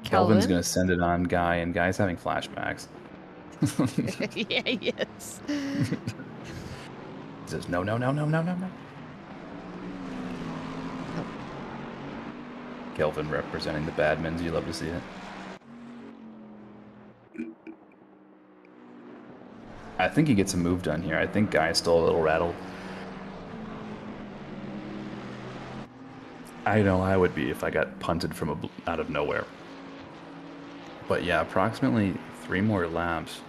Kelvin's Kelvin. going to send it on Guy, and Guy's having flashbacks. Yeah, yes. He says, "No, no, no, no, no, no, no." Kelvin representing the Badmans. You love to see it. I think he gets a move done here. I think Guy's still a little rattled. I know I would be if I got punted from out of nowhere. But yeah, approximately 3 more laps.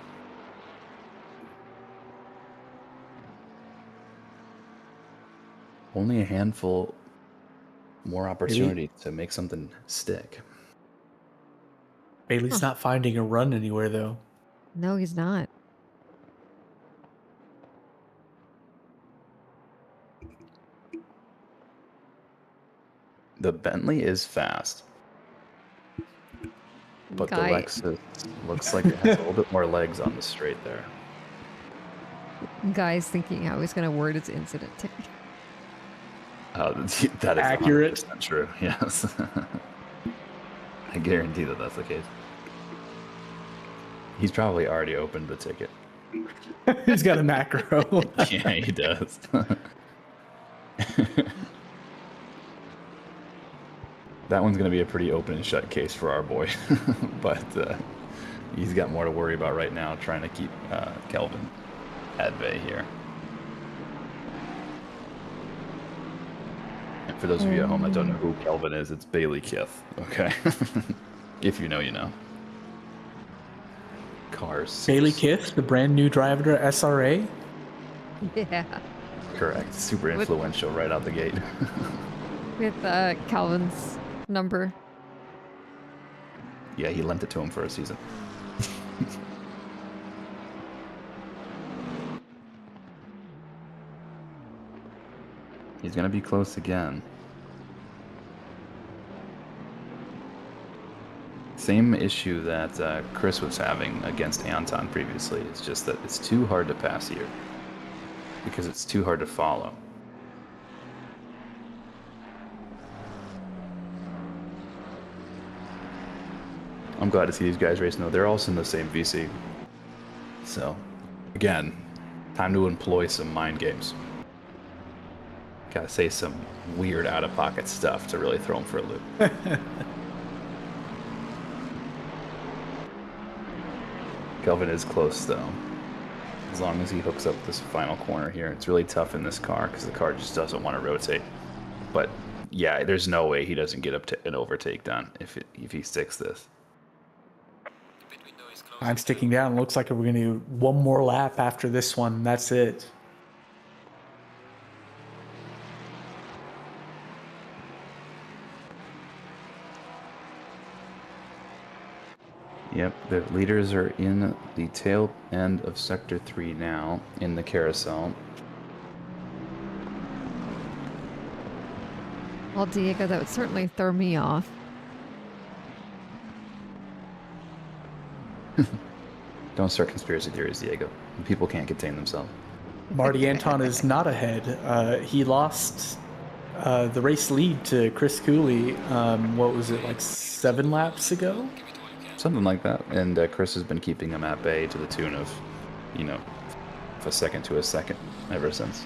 Only a handful more opportunity to make something stick. Bailey's not finding a run anywhere, though. No, he's not. The Bentley is fast, but Guy, the Lexus looks like it has a little bit more legs on the straight there. Guy's thinking how he's going to word his incident ticket. That is Accurate. 100% true. Yes, I guarantee that that's the case. He's probably already opened the ticket. He's got a macro. Yeah, he does. That one's going to be a pretty open and shut case for our boy. But he's got more to worry about right now, trying to keep Kelvin at bay here. And for those of you at home that don't know who Kelvin is, it's Bailey Kith. Okay. If you know, you know. Cars. Bailey Kith, the brand new driver to SRA. Yeah. Correct. Super influential right out the gate. With Calvin's number. Yeah, he lent it to him for a season. He's going to be close again. Same issue that Chris was having against Anton previously. It's just that it's too hard to pass here because it's too hard to follow. I'm glad to see these guys race. No, they're also in the same VC. So, again, time to employ some mind games. Gotta say some weird out-of-pocket stuff to really throw them for a loop. Kelvin is close, though. As long as he hooks up this final corner here. It's really tough in this car because the car just doesn't want to rotate. But, yeah, there's no way he doesn't get up to an overtake done if he sticks this. I'm sticking down. Looks like we're going to do one more lap after this one. That's it. Yep, the leaders are in the tail end of Sector 3 now, in the carousel. Well, Diego, that would certainly throw me off. Don't start conspiracy theories, Diego. People can't contain themselves. Marty Anton is not ahead. He lost the race lead to Chris Cooley, what was it, like 7 laps ago? Something like that. And Chris has been keeping him at bay to the tune of, you know, a second to a second ever since.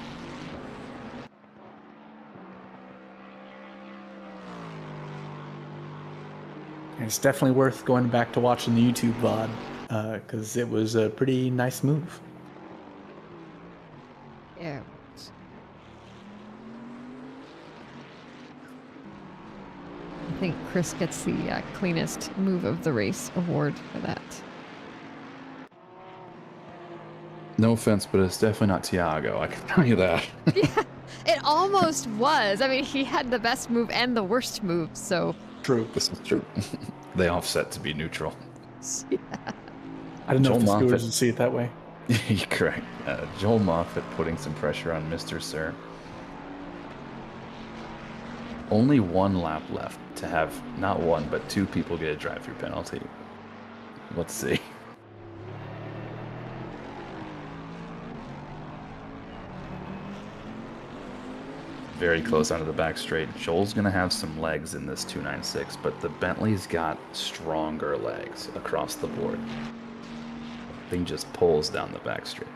It's definitely worth going back to watching the YouTube VOD, because it was a pretty nice move. Yeah. I think Chris gets the cleanest move of the race award for that. No offense, but it's definitely not Tiago, I can tell you that. Yeah, it almost was. I mean, he had the best move and the worst move, so... True. This is true. They offset to be neutral. Yeah. I don't know if the Joel stewards Moffitt. would see it that way. You're correct. Joel Moffitt putting some pressure on Mr. Sir. Only one lap left to have not one, but 2 people get a drive-through penalty. Let's see. Very close onto the back straight. Joel's going to have some legs in this 296, but the Bentley's got stronger legs across the board. Thing just pulls down the back straight.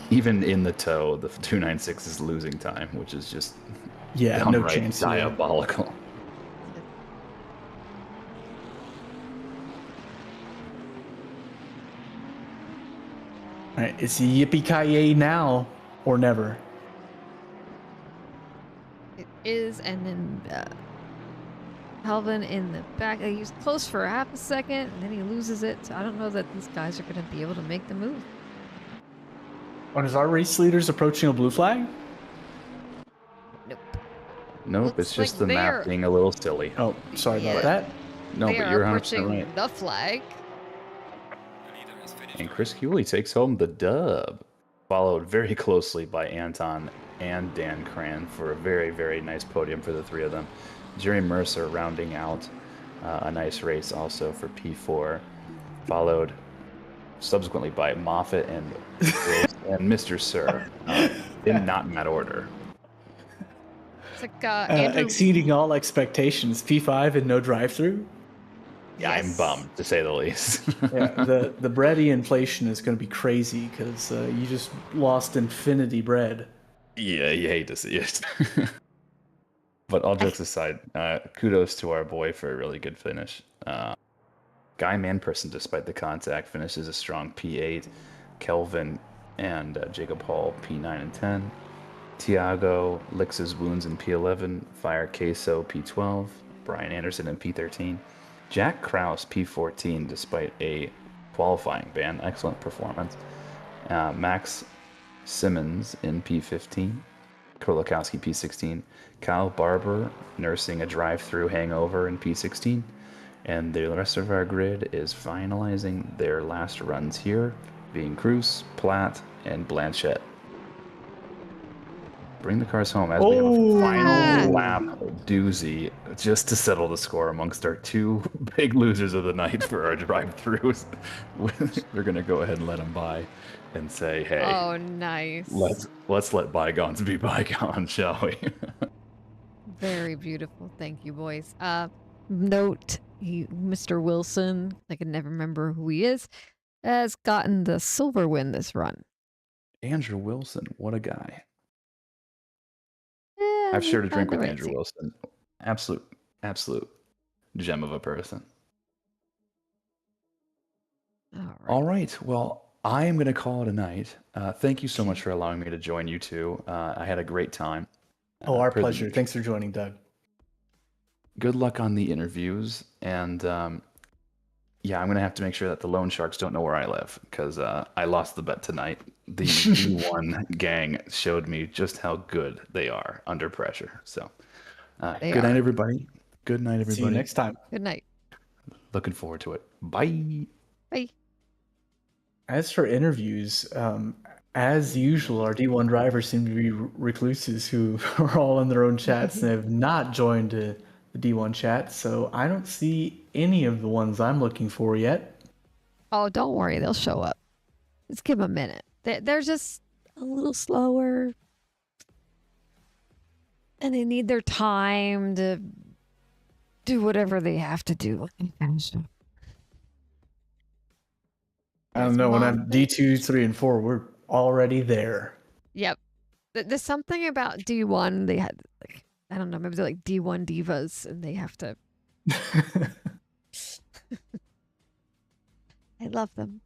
Even in the toe, the 296 is losing time, which is just Yeah, no chance. diabolical. All right, it's yippee-ki-yay now or never. It is, and then Calvin in the back. He was close for half a second, and then he loses it. So I don't know that these guys are going to be able to make the move. When is our race leaders approaching a blue flag? Nope. Nope, Looks it's just like the they map are- being a little silly. Oh, sorry Yeah. about that. No, They but are you're 100% approaching right. the flag. And Chris Cooley takes home the dub, followed very closely by Anton and Dan Cran for a very, very nice podium for the 3 of them. Jerry Mercer rounding out a nice race also for P4, followed subsequently by Moffitt and Mr. Sir, not in that order. It's like Andrew. Exceeding all expectations. P5 and no drive-through. Yeah, I'm Yes. bummed, to say the least. Yeah, the bready inflation is going to be crazy because you just lost infinity bread. Yeah, you hate to see it. But all jokes aside, kudos to our boy for a really good finish. Guy Manperson, despite the contact, finishes a strong P8. Kelvin and Jacob Hall P9 and 10. Tiago licks his wounds in P11. Fire Queso P12. Brian Anderson in P13. Jack Krause P14, despite a qualifying ban. Excellent performance. Max Simmons in P15. Krolakowski P16. Kyle Barber nursing a drive-through hangover in P16. And the rest of our grid is finalizing their last runs here, being Cruz, Platt, and Blanchette. Bring the cars home as we have a final lap doozy just to settle the score amongst our two big losers of the night for our drive-throughs. We're going to go ahead and let them by and say, hey, Oh, nice. let's let bygones be bygones, shall we? Very beautiful. Thank you, boys. Note, Mr. Wilson, I can never remember who he is, has gotten the silver win this run. Andrew Wilson, what a guy. Yeah, I've shared a we drink found with the Andrew right Wilson. Absolute gem of a person. team. All right. Well, I am going to call it a night. Thank you so much for allowing me to join you two. I had a great time. Oh, our pleasure. Privilege. Thanks for joining, Doug. Good luck on the interviews. And yeah, I'm going to have to make sure that the loan sharks don't know where I live because I lost the bet tonight. The D1 gang showed me just how good they are under pressure. So good night, everybody. Good night, everybody. See you next time. Good night. Looking forward to it. Bye. Bye. As for interviews, as usual, our D1 drivers seem to be recluses who are all in their own chats and have not joined the D1 chat. So I don't see any of the ones I'm looking for yet. Oh, don't worry. They'll show up. Just give them a minute. They're just a little slower. And they need their time to do whatever they have to do. I don't know. When I'm D2, 3, and 4, we're already there. Yep. There's something about D1. They had, like, I don't know, maybe they're like D1 divas and they have to. I love them.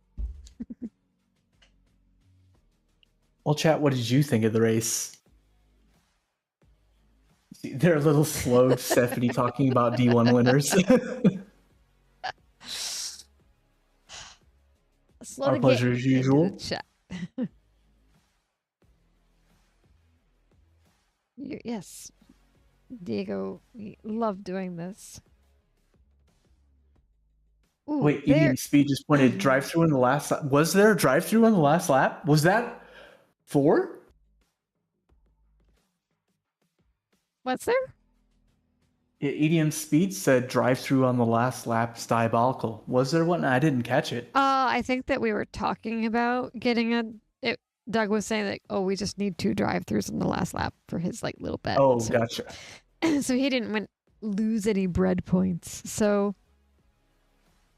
Well, chat, what did you think of the race? See, they're a little slow, Stephanie, talking about D1 winners. Slow Our to pleasure get as into usual. the chat. Yes, Diego, we love doing this. Ooh, Wait, there- EDM Speed just pointed drive-through in the last lap. Was there a drive-through on the last lap? Was that 4? What's there? Yeah, EDM Speed said drive-through on the last lap is diabolical. Was there one? I didn't catch it. I think that we were talking about getting Doug was saying like, oh, we just need 2 drive-throughs on the last lap for his like little bet. Oh, so, gotcha. so he didn't lose any bread points. So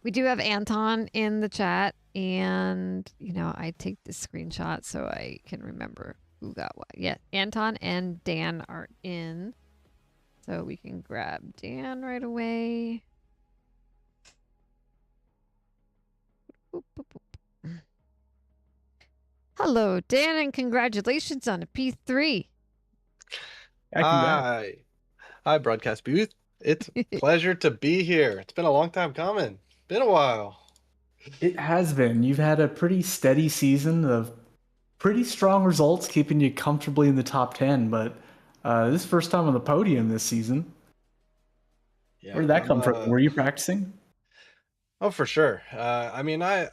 we do have Anton in the chat, and I take this screenshot so I can remember who got what. Yeah, Anton and Dan are in. So we can grab Dan right away. Boop, boop, boop. Hello, Dan, and congratulations on a P3. Yeah, Hi, broadcast booth. It's a pleasure to be here. It's been a long time coming. Been a while. it has been. You've had a pretty steady season of pretty strong results, keeping you comfortably in the top 10, but this is the first time on the podium this season. Yeah, Where did that come from? Were you practicing? Oh, for sure. I mean, I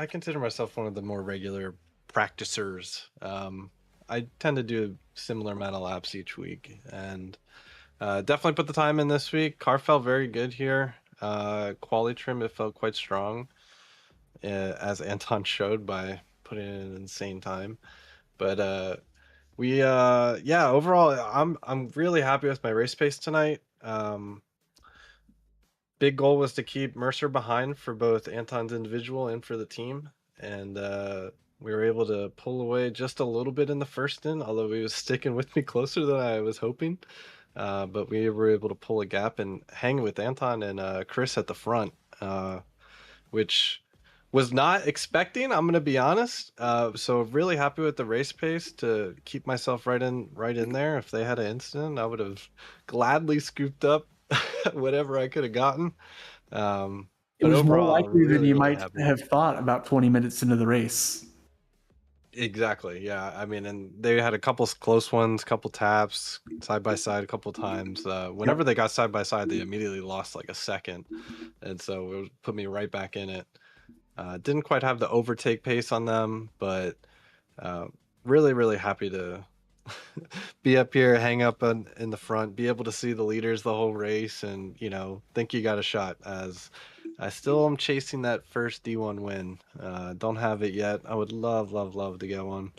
consider myself one of the more regular practicers. I tend to do a similar amount of laps each week, and definitely put the time in this week. Car felt very good here. Quali trim, it felt quite strong, as Anton showed by putting in an insane time. But yeah, overall, I'm really happy with my race pace tonight. Big goal was to keep Mercer behind for both Anton's individual and for the team, and we were able to pull away just a little bit in the first stint, although he was sticking with me closer than I was hoping. but we were able to pull a gap and hang with Anton and Chris at the front, which was not expecting, I'm gonna be honest. So really happy with the race pace to keep myself right in there. If they had an incident, I would have gladly scooped up whatever I could have gotten. It But was more overall, likely than really, you really might happy. have thought about 20 minutes into the race. Exactly. Yeah. I mean, and they had a couple close ones, couple taps, side by side, a couple times. Whenever they got side by side, they immediately lost like a second, and so it put me right back in it. Didn't quite have the overtake pace on them, but really, really happy to be up here, hang up in the front, be able to see the leaders the whole race, and think you got a shot. As I still am chasing that first D1 win. Don't have it yet. I would love, love, love to get one,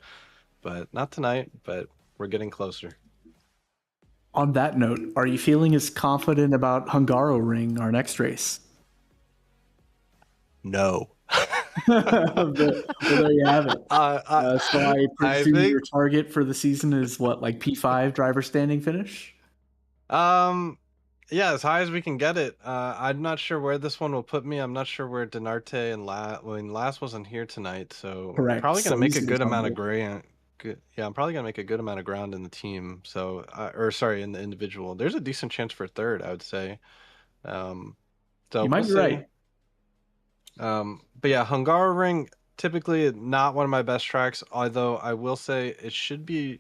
but not tonight. But we're getting closer. On that note, are you feeling as confident about Hungaroring, our next race? No. Well, there you have it. So I presume think- your target for the season is what, like P5 driver standing finish? Yeah, as high as we can get it. I'm not sure where this one will put me. I'm not sure where Denarte and Last wasn't here tonight, so Correct. probably gonna So make a easy good to amount of target. ground. Yeah, I'm probably gonna make a good amount of ground in the team. So, in the individual, there's a decent chance for third, I would say. So You might be right. But yeah, Hungaroring, typically not one of my best tracks. Although I will say it should be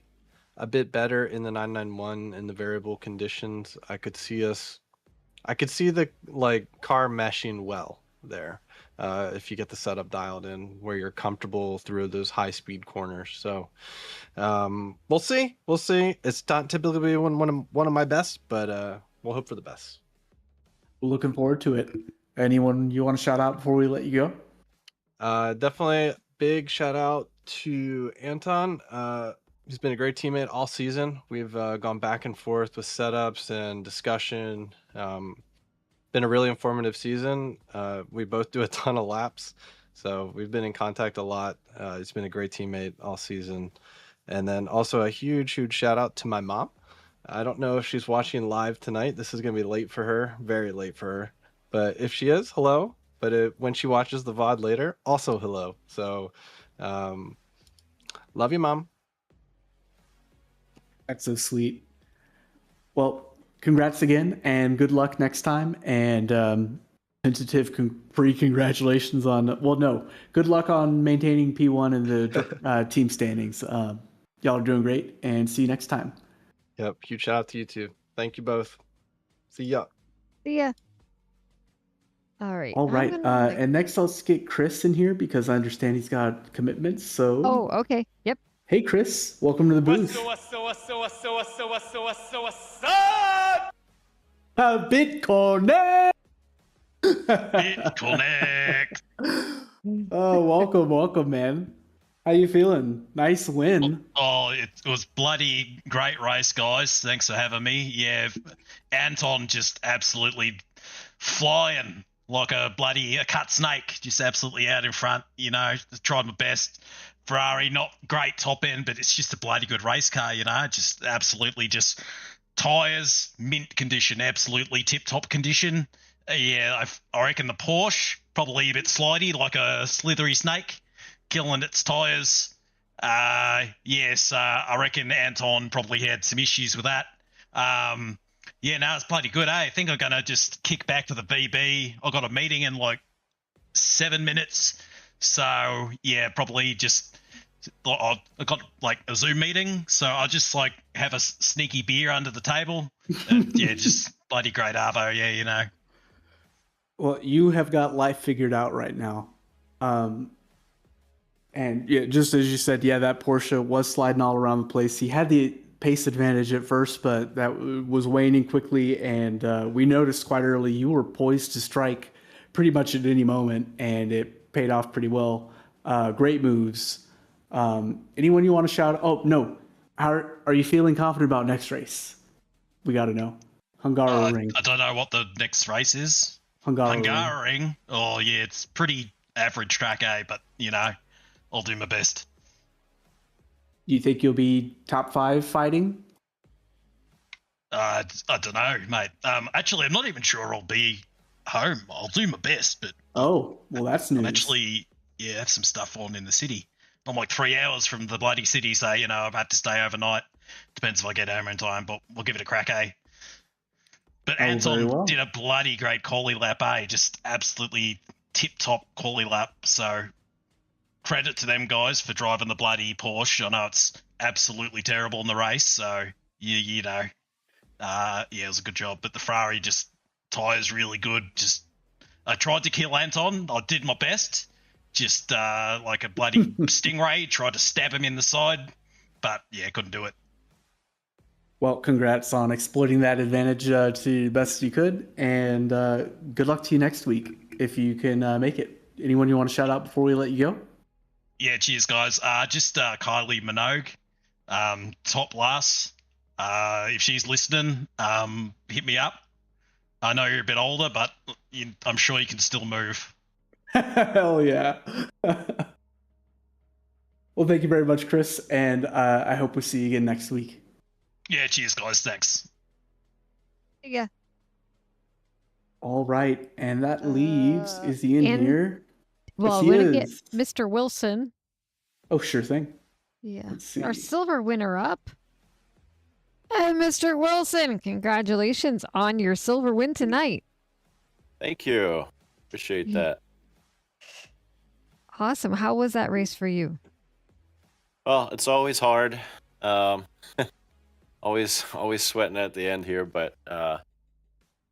a bit better in the 991 in the variable conditions. I could see the car meshing well there, if you get the setup dialed in where you're comfortable through those high speed corners. So we'll see. It's not typically one of my best, but we'll hope for the best. We're looking forward to it. Anyone you want to shout out before we let you go? Definitely big shout out to Anton. He's been a great teammate all season. We've gone back and forth with setups and discussion. Been a really informative season. We both do a ton of laps, so we've been in contact a lot. He's been a great teammate all season. And then also a huge, huge shout out to my mom. I don't know if she's watching live tonight. This is going to be late for her, very late for her. But if she is, hello. But when she watches the VOD later, also hello. So love you, Mom. That's so sweet. Well, congrats again, and good luck next time. And tentative pre-congratulations on. Well, no, good luck on maintaining P1 in the team standings. Y'all are doing great, and see you next time. Yep, huge shout out to you too. Thank you both. See ya. See ya. All right. All right. And next, let's get Chris in here because I understand he's got commitments. So. Oh, okay. Yep. Hey, Chris. Welcome to the booth. BitConnect. BitConnect. Oh, welcome, man. How you feeling? Nice win. Oh, it was bloody great race, guys. Thanks for having me. Yeah, Anton just absolutely flying like a cut snake, just absolutely out in front. Tried my best. Ferrari, not great top end, but it's just a bloody good race car, just absolutely just tyres, mint condition, absolutely tip-top condition. Yeah, I reckon the Porsche, probably a bit slidey, like a slithery snake, killing its tyres. Yes, I reckon Anton probably had some issues with that. Yeah, no, it's bloody good, eh? I think I'm going to just kick back to the VB. I've got a meeting in like 7 minutes. So, yeah, probably just I got like a Zoom meeting. So I'll just like have a sneaky beer under the table. And, yeah, just bloody great Arvo. Yeah, Well, you have got life figured out right now. And yeah, just as you said, yeah, that Porsche was sliding all around the place. He had the pace advantage at first, but that was waning quickly. And we noticed quite early you were poised to strike pretty much at any moment, and it paid off pretty well. Great moves. Anyone you want to shout? Oh, no. How are you feeling confident about next race? We got to know. Hungaroring. I don't know what the next race is. Hungaroring. Oh, yeah, it's pretty average track, eh? But, I'll do my best. Do you think you'll be top 5 fighting? I don't know, mate. Actually, I'm not even sure I'll be home. I'll do my best, but Oh, well, that's news. I'm actually, have some stuff on in the city. I'm like 3 hours from the bloody city, so, I've had to stay overnight. Depends if I get home in time, but we'll give it a crack, eh? But Oh, very Anton well. did a bloody great quali lap, eh? Just absolutely tip-top quali lap, so credit to them guys for driving the bloody Porsche. I know it's absolutely terrible in the race, so, it was a good job. But the Ferrari tyres really good. I tried to kill Anton. I did my best. Just like a bloody stingray, tried to stab him in the side, but couldn't do it. Well, congrats on exploiting that advantage to the best you could, and good luck to you next week if you can make it. Anyone you want to shout out before we let you go? Yeah, cheers, guys. Just Kylie Minogue, top lass. If she's listening, hit me up. I know you're a bit older, but I'm sure you can still move. Hell yeah. Well, thank you very much, Chris, and I hope we see you again next week. Yeah, cheers, guys. Thanks. Yeah. All right, and that leaves, is he in here? Well, Yes, he we're going to get is. Mr. Wilson. Oh, sure thing. Yeah. Let's see. Our silver winner up. And Mr. Wilson, congratulations on your silver win tonight. Thank you. Appreciate that. Awesome. How was that race for you? Well, it's always hard. Always sweating at the end here, but I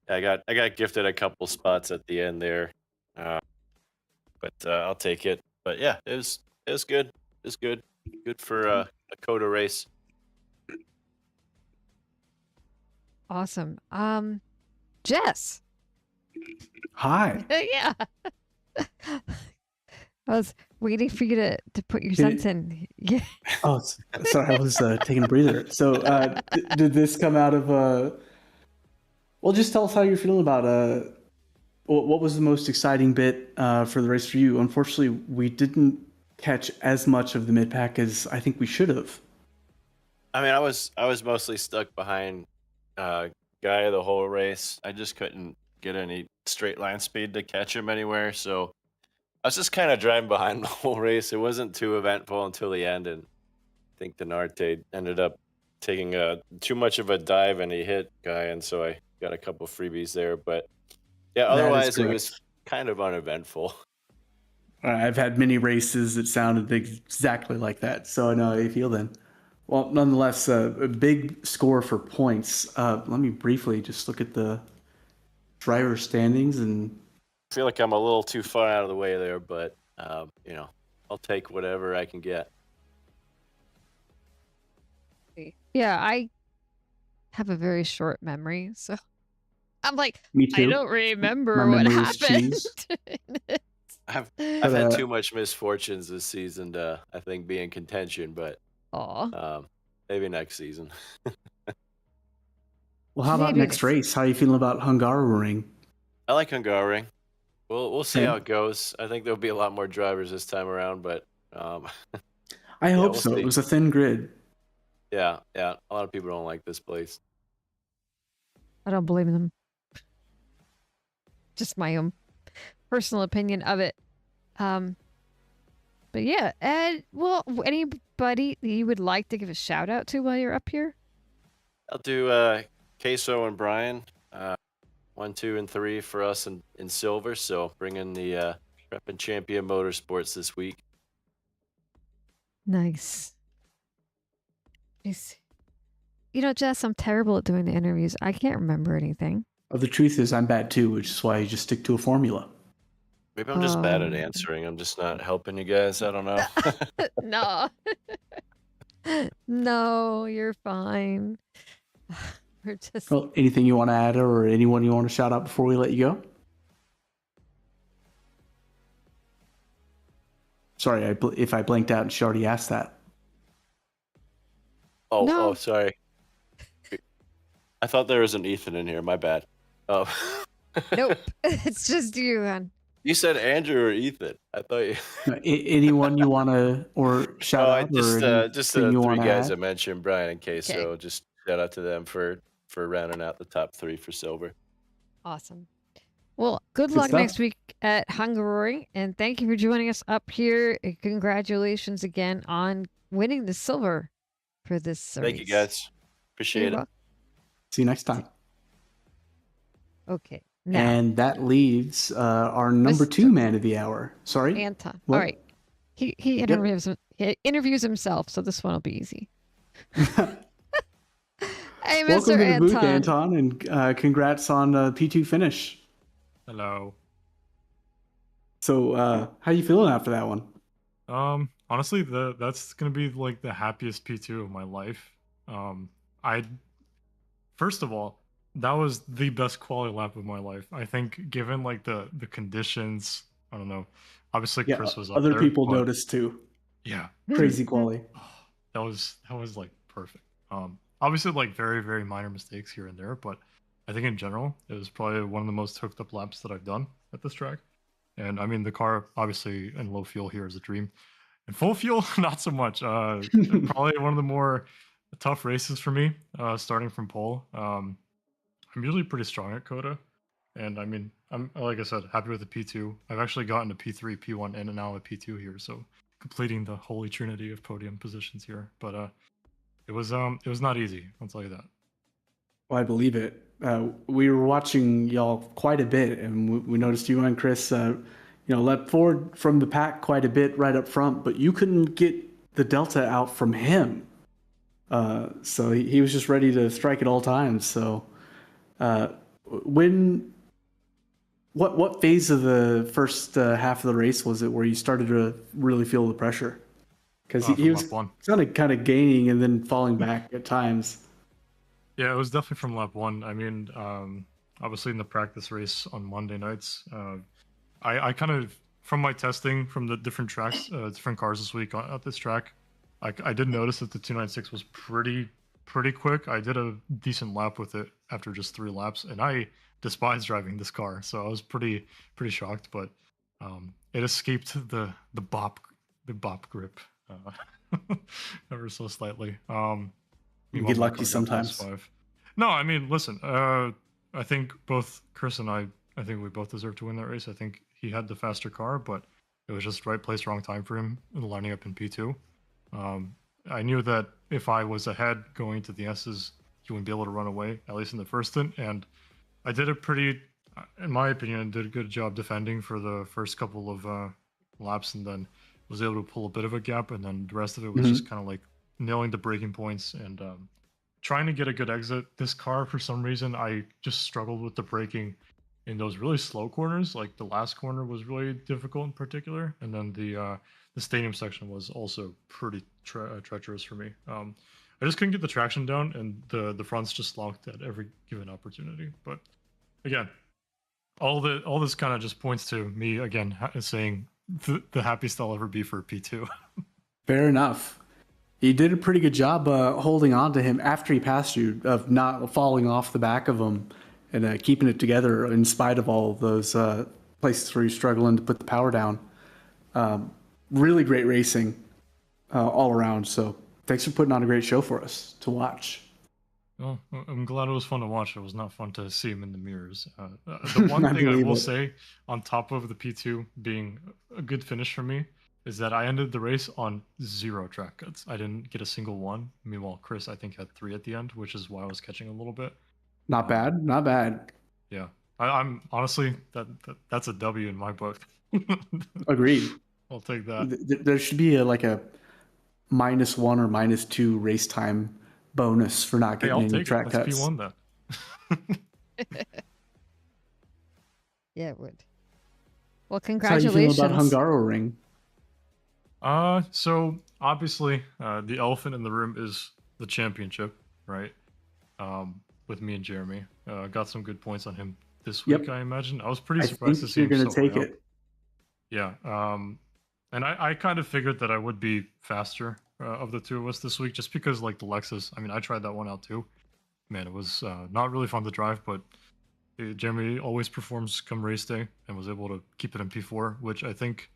got gifted a couple spots at the end there. But I'll take it. But yeah, it was good. It was good. Good for a COTA race. Awesome. Jess. Hi. Yeah. I was waiting for you to put your cents in. Yeah. Oh, sorry, I was taking a breather. So, did this come out of? Well, just tell us how you're feeling about. What was the most exciting bit for the race for you? Unfortunately, we didn't catch as much of the mid pack as I think we should have. I mean, I was mostly stuck behind Guy the whole race. I just couldn't get any straight line speed to catch him anywhere, so I was just kind of driving behind the whole race. It wasn't too eventful until the end, and I think Denarte ended up taking too much of a dive, and he hit Guy, and so I got a couple freebies there. But yeah, otherwise it was kind of uneventful. I've had many races that sounded exactly like that, so I know how you feel then. Well, nonetheless, a big score for points. Let me briefly just look at the driver standings, and I feel like I'm a little too far out of the way there, but I'll take whatever I can get. Yeah, I have a very short memory, so I'm like, Me too. I don't remember My what memory is happened. cheese. I've had too much misfortunes this season to, I think, be in contention, but maybe next season. Well, how about next race? How are you feeling about Hungaroring? I like Hungaroring. We'll see Same. how it goes. I think there'll be a lot more drivers this time around, but I hope we'll so. see. It was a thin grid. Yeah. A lot of people don't like this place. I don't blame them. Just my own personal opinion of it. But yeah, well, anybody you would like to give a shout out to while you're up here? I'll do Queso and Brian, 1, 2, and 3 for us in silver. So bring in the Rep and Champion Motorsports this week. Nice. Jess, I'm terrible at doing the interviews. I can't remember anything. Oh, the truth is, I'm bad too, which is why you just stick to a formula. Maybe I'm just bad at answering. I'm just not helping you guys. I don't know. No. No, you're fine. We're just. Well, anything you want to add or anyone you want to shout out before we let you go? Sorry, if I blanked out and she already asked that. Oh, sorry. I thought there was an Ethan in here. My bad. Oh. Nope. It's just you, hon. You said Andrew or Ethan. I thought you. Anyone you want to or shout out? Just the you 3 wanna guys add? I mentioned, Brian and Queso. Okay. Just shout out to them for for rounding out the top 3 for silver. Awesome. Well, good Good luck stuff. next week at Hungary, and thank you for joining us up here. And congratulations again on winning the silver for this race. Thank you, guys. Appreciate it. See you next time. Okay. Now, And that leaves our number Mr. 2 man of the hour. Sorry? Anton. What? All right. He interviews himself, so this one will be easy. Hey, Mr. Welcome to the Anton. booth, Anton, and congrats on P2 finish. Hello. So, how you feeling after that one? Honestly, that's gonna be like the happiest P2 of my life. I first of all, that was the best quality lap of my life. I think, given like the conditions, I don't know. Obviously, Yeah, Chris was up other there, people but noticed too. yeah, Crazy quality. that was like perfect. Obviously, like very very minor mistakes here and there, but I think in general it was probably one of the most hooked up laps that I've done at this track. And I mean, the car obviously in low fuel here is a dream. In full fuel, not so much. Probably one of the more tough races for me, starting from pole. I'm usually pretty strong at Coda, and I mean, I'm like I said, happy with the P2. I've actually gotten to P3, P1, and now a P2 here, so completing the holy trinity of podium positions here. But it was not easy. I'll tell you that. Well, I believe it. We were watching y'all quite a bit, and we noticed you and Chris, led forward from the pack quite a bit right up front, but you couldn't get the delta out from him. So he was just ready to strike at all times. So, what phase of the first half of the race was it where you started to really feel the pressure? Because he was kind of gaining and then falling back at times. Yeah, it was definitely from lap 1. I mean, obviously in the practice race on Monday nights, I kind of, from my testing from the different tracks, different cars this week at this track, I did notice that the 296 was pretty quick. I did a decent lap with it after just 3 laps, and I despise driving this car, so I was pretty shocked. But it escaped the bop grip ever so slightly. You get lucky sometimes. No, I mean, listen. I think both Chris and I think we both deserve to win that race. I think he had the faster car, but it was just right place, wrong time for him lining up in P2. I knew that if I was ahead going to the S's, he wouldn't be able to run away, at least in the first stint. And I did in my opinion, did a good job defending for the first couple of laps, and then was able to pull a bit of a gap. And then the rest of it was just kind of like nailing the braking points and trying to get a good exit. This car, for some reason, I just struggled with the braking in those really slow corners. Like the last corner was really difficult in particular, and then the stadium section was also pretty treacherous for me. I just couldn't get the traction down, and the fronts just locked at every given opportunity. But again, all this kind of just points to me again saying the happiest I'll ever be for P2. Fair enough. You did a pretty good job holding on to him after he passed you, of not falling off the back of him and keeping it together in spite of all of those places where you're struggling to put the power down. Really great racing all around. So thanks for putting on a great show for us to watch. Well, I'm glad it was fun to watch. It was not fun to see him in the mirrors. The one thing I will say, on top of the P2 being a good finish for me, is that I ended the race on 0 track cuts. I didn't get a single one. Meanwhile, Chris, I think, had 3 at the end, which is why I was catching a little bit. Not bad. Not bad. Yeah. I'm honestly, that's a W in my book. Agreed. I'll take that. There should be a -1 or -2 race time bonus for not getting any track cuts. P1 then. Yeah, it would. Well, How you congratulations. feel about Hungaroring? So obviously, the elephant in the room is the championship, right? With me and Jeremy, got some good points on him this week. I imagine I was pretty surprised to see you're him going to take high it. up. Yeah. And I kind of figured that I would be faster of the two of us this week, just because like the Lexus. I mean, I tried that one out too. Man, it was not really fun to drive, but Jeremy always performs come race day and was able to keep it in P4, which I think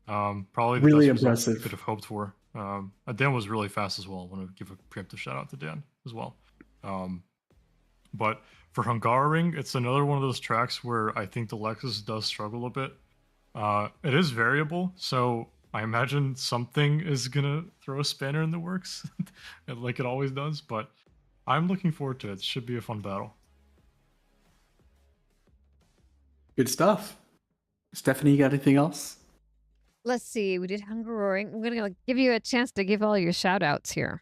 probably the really best result impressive. we could have hoped for. Dan was really fast as well. I want to give a preemptive shout out to Dan as well. But for Hungaroring, it's another one of those tracks where I think the Lexus does struggle a bit. It is variable, so I imagine something is gonna throw a spanner in the works, like it always does. But I'm looking forward to it. It should be a fun battle. Good stuff. Stephanie, you got anything else? Let's see. We did Hungaroring. I'm gonna give you a chance to give all your shout outs here.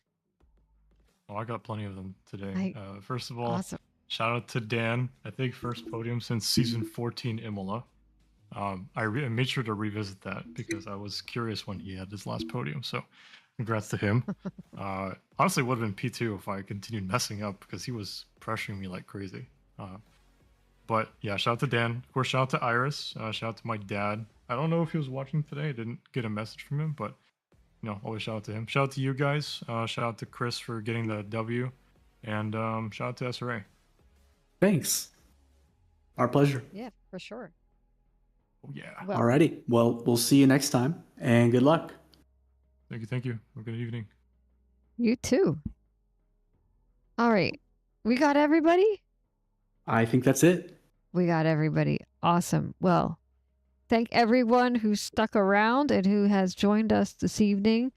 Oh, I got plenty of them today. First of all, Awesome. shout out to Dan. I think first podium since season 14 Imola. I made sure to revisit that because I was curious when he had his last podium. So congrats to him. Honestly, would have been P2 if I continued messing up because he was pressuring me like crazy. But yeah, shout out to Dan. Of course, shout out to Iris. Shout out to my dad. I don't know if he was watching today. I didn't get a message from him, but always shout out to him. Shout out to you guys. Shout out to Chris for getting the W. And shout out to SRA. Thanks. Our pleasure. Yeah, for sure. Oh, yeah. Well, Alrighty. Well, we'll see you next time, and good luck. Thank you. Thank you. Have a good evening. you too. All right. We got everybody? I think that's it. We got everybody. Awesome. Well, thank everyone who stuck around and who has joined us this evening.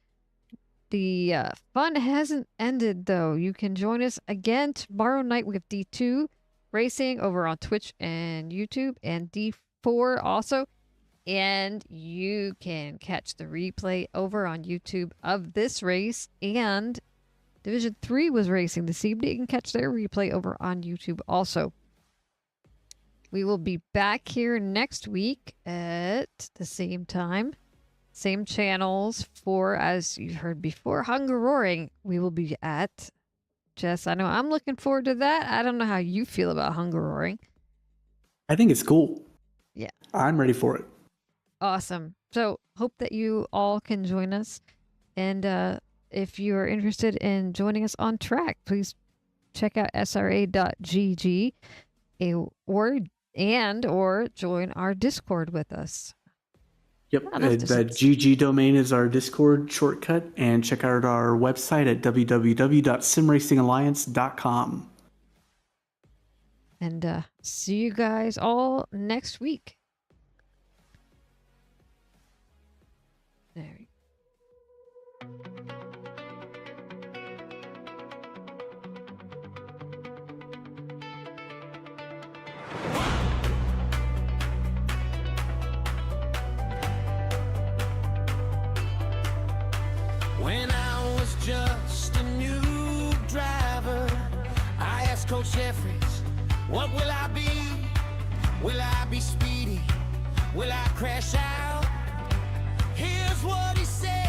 The fun hasn't ended, though. You can join us again tomorrow night with D2 Racing over on Twitch and YouTube, and D4 also. And you can catch the replay over on YouTube of this race. And Division 3 was racing this evening. You can catch their replay over on YouTube also. We will be back here next week at the same time, same channels for, as you heard before, Hungaroring. We will be at. Jess, I know I'm looking forward to that. I don't know how you feel about Hungaroring. I think it's cool. Yeah. I'm ready for it. Awesome. So hope that you all can join us. And if you are interested in joining us on track, please check out sra.gg or join our Discord with us. Yep. The GG domain is our Discord shortcut, and check out our website at www.simracingalliance.com. And see you guys all next week. There you When I was just a new driver, I asked Coach Jeffries, what will I be? Will I be speedy? Will I crash out? Here's what he said.